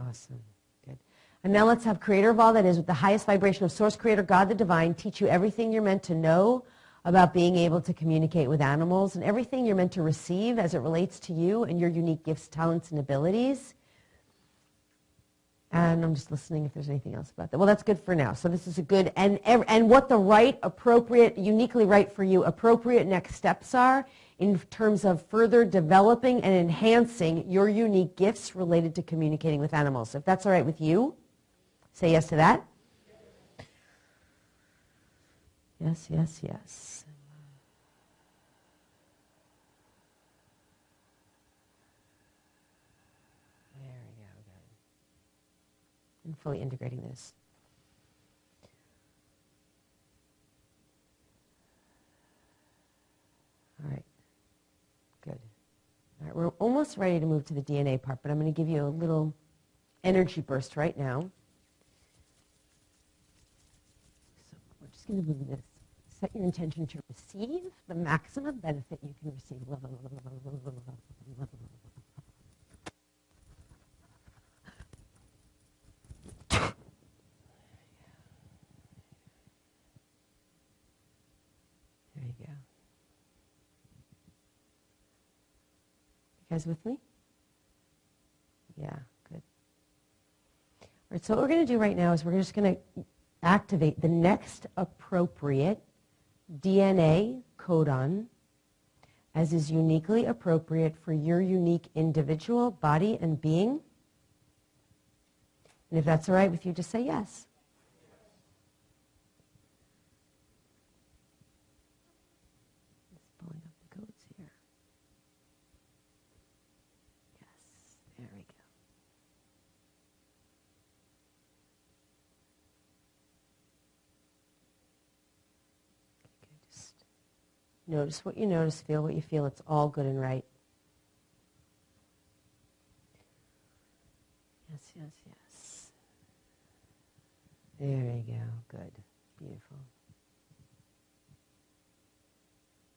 Awesome. Good. And now let's have creator of all that is with the highest vibration of source, creator, God the divine, teach you everything you're meant to know about being able to communicate with animals and everything you're meant to receive as it relates to you and your unique gifts, talents, and abilities. And I'm just listening if there's anything else about that. Well, that's good for now. So this is a good, and what the right, appropriate, uniquely right for you, appropriate next steps are in terms of further developing and enhancing your unique gifts related to communicating with animals. So if that's all right with you, say yes to that. Yes, yes, yes. There we go. Good. And fully integrating this. All right. Good. All right, we're almost ready to move to the DNA part, but I'm going to give you a little energy burst right now. So we're just going to move this. Set your intention to receive the maximum benefit you can receive. There you go. You guys with me? Yeah, good. All right, so what we're going to do right now is we're just going to activate the next appropriate DNA codon as is uniquely appropriate for your unique individual body and being. And if that's all right with you, just say yes. Just pulling up the codes here. Yes, there we go. Notice what you notice, feel what you feel. It's all good and right. Yes, yes, yes. There you go. Good. Beautiful.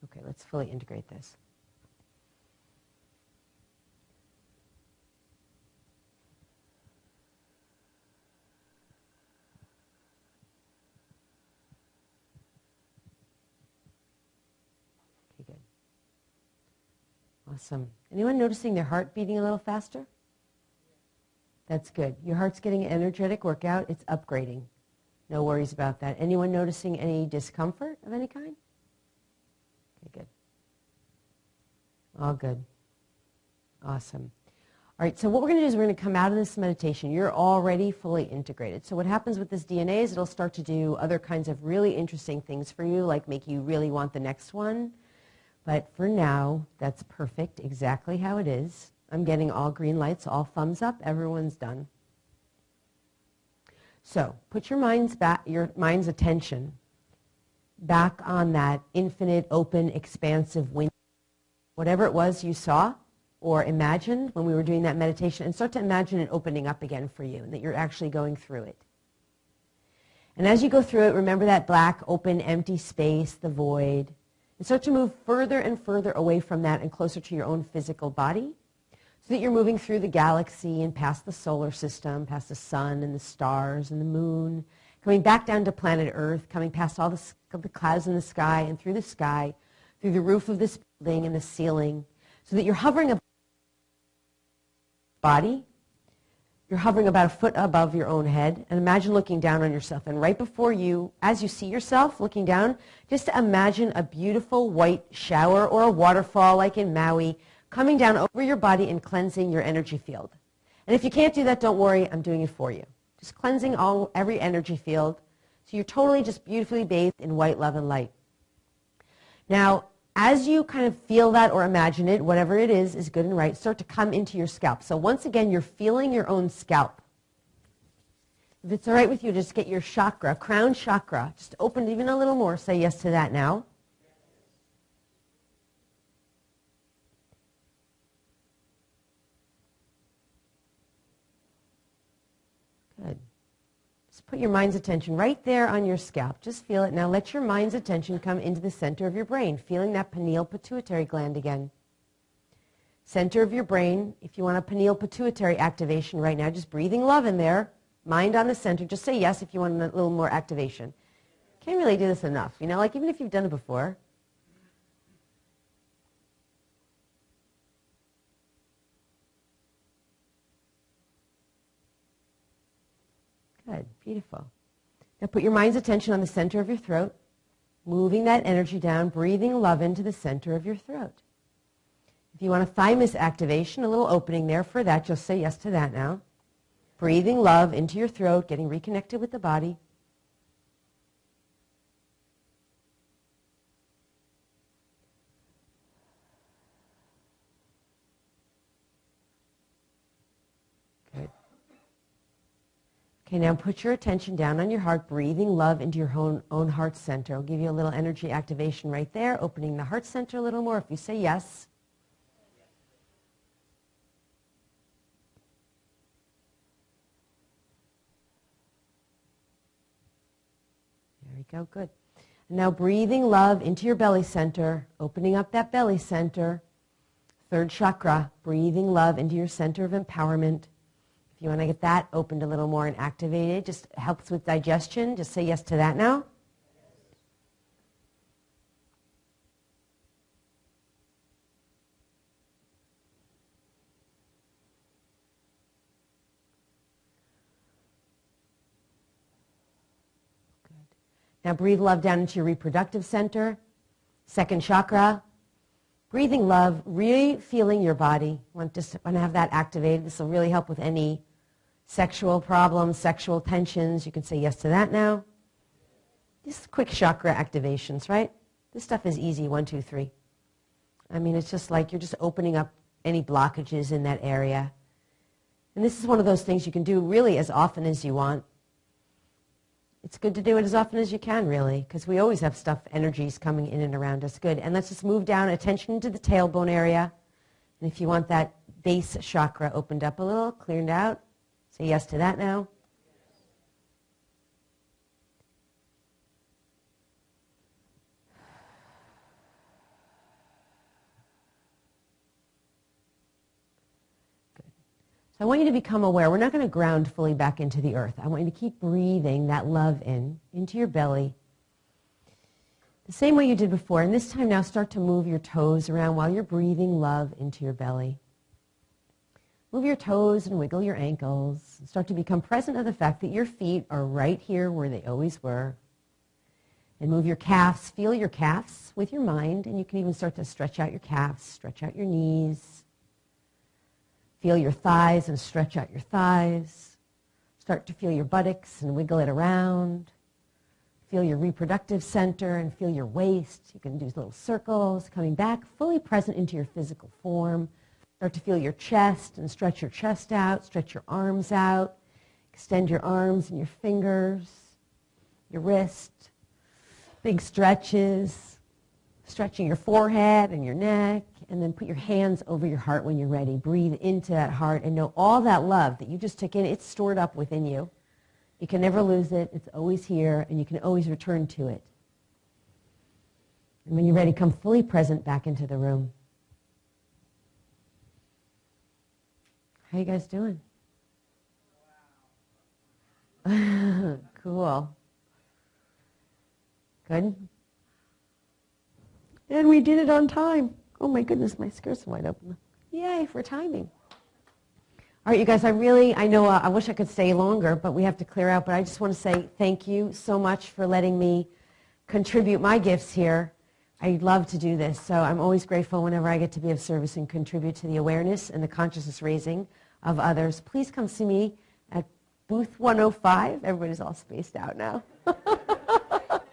Okay, let's fully integrate this. Okay, good. Awesome. Anyone noticing their heart beating a little faster? That's good. Your heart's getting an energetic workout. It's upgrading. No worries about that. Anyone noticing any discomfort of any kind? Okay, good. All good. Awesome. All right, so what we're going to do is we're going to come out of this meditation. You're already fully integrated. So what happens with this DNA is it'll start to do other kinds of really interesting things for you, like make you really want the next one. But for now, that's perfect, exactly how it is. I'm getting all green lights, all thumbs up. Everyone's done. So put your mind's attention back on that infinite, open, expansive window, whatever it was you saw or imagined when we were doing that meditation, and start to imagine it opening up again for you and that you're actually going through it. And as you go through it, remember that black, open, empty space, the void, and start to move further and further away from that and closer to your own physical body. so that you're moving through the galaxy and past the solar system, past the sun and the stars and the moon, coming back down to planet Earth, coming past all the clouds in the sky and through the sky, through the roof of this building and the ceiling, so that you're hovering above your body. You're hovering about a foot above your own head, and imagine looking down on yourself. And right before you, as you see yourself looking down, just imagine a beautiful white shower or a waterfall like in Maui coming down over your body and cleansing your energy field. And if you can't do that, don't worry, I'm doing it for you. Just cleansing every energy field, so you're totally just beautifully bathed in white love and light. Now, as you kind of feel that or imagine it, whatever it is good and right, start to come into your scalp. So once again, you're feeling your own scalp. If it's all right with you, just get your chakra, crown chakra, just open even a little more. Say yes to that now. Good. Just put your mind's attention right there on your scalp. Just feel it. Now let your mind's attention come into the center of your brain, feeling that pineal pituitary gland again. Center of your brain, if you want a pineal pituitary activation right now, just breathing love in there, mind on the center. Just say yes if you want a little more activation. Can't really do this enough, you know, like even if you've done it before. Good, beautiful. Now put your mind's attention on the center of your throat, moving that energy down, breathing love into the center of your throat. If you want a thymus activation, a little opening there for that, just say yes to that now. Breathing love into your throat, getting reconnected with the body. Good. Okay, now put your attention down on your heart, breathing love into your own heart center. I'll give you a little energy activation right there, opening the heart center a little more if you say yes. There we go, good. And now breathing love into your belly center, opening up that belly center. Third chakra, breathing love into your center of empowerment. If you want to get that opened a little more and activated, just helps with digestion. Just say yes to that now. Good. Now breathe love down into your reproductive center, second chakra. Breathing love, really feeling your body. Want to have that activated. This will really help with any sexual problems, sexual tensions. You can say yes to that now. Just quick chakra activations, right? This stuff is easy, 1, 2, 3. I mean, it's just like you're just opening up any blockages in that area. And this is one of those things you can do really as often as you want. It's good to do it as often as you can, really, because we always have stuff, energies coming in and around us. Good. And let's just move down, attention to the tailbone area. And if you want that base chakra opened up a little, cleared out, say yes to that now. So I want you to become aware. We're not going to ground fully back into the earth. I want you to keep breathing that love into your belly. The same way you did before. And this time now start to move your toes around while you're breathing love into your belly. Move your toes and wiggle your ankles. Start to become present of the fact that your feet are right here where they always were. And move your calves. Feel your calves with your mind. And you can even start to stretch out your calves, stretch out your knees. Feel your thighs and stretch out your thighs. Start to feel your buttocks and wiggle it around. Feel your reproductive center and feel your waist. You can do little circles, coming back, fully present into your physical form. Start to feel your chest and stretch your chest out, stretch your arms out. Extend your arms and your fingers, your wrist. Big stretches, stretching your forehead and your neck. And then put your hands over your heart when you're ready. Breathe into that heart and know all that love that you just took in, it's stored up within you. You can never lose it. It's always here, and you can always return to it. And when you're ready, come fully present back into the room. How you guys doing? Cool. Good. And we did it on time. Oh my goodness, my skirt's wide open. Yay for timing. All right, you guys, I know I wish I could stay longer, but we have to clear out. But I just want to say thank you so much for letting me contribute my gifts here. I love to do this, so I'm always grateful whenever I get to be of service and contribute to the awareness and the consciousness raising of others. Please come see me at booth 105. Everybody's all spaced out now. But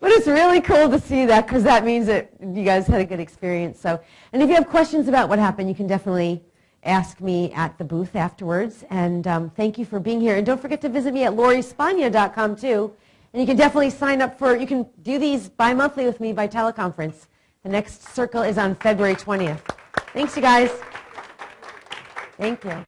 it's really cool to see that because that means that you guys had a good experience. So, and if you have questions about what happened, you can definitely ask me at the booth afterwards. And thank you for being here. And don't forget to visit me at lauriespagna.com too. And you can definitely sign up you can do these bi-monthly with me by teleconference. The next circle is on February 20th. Thanks, you guys. Thank you.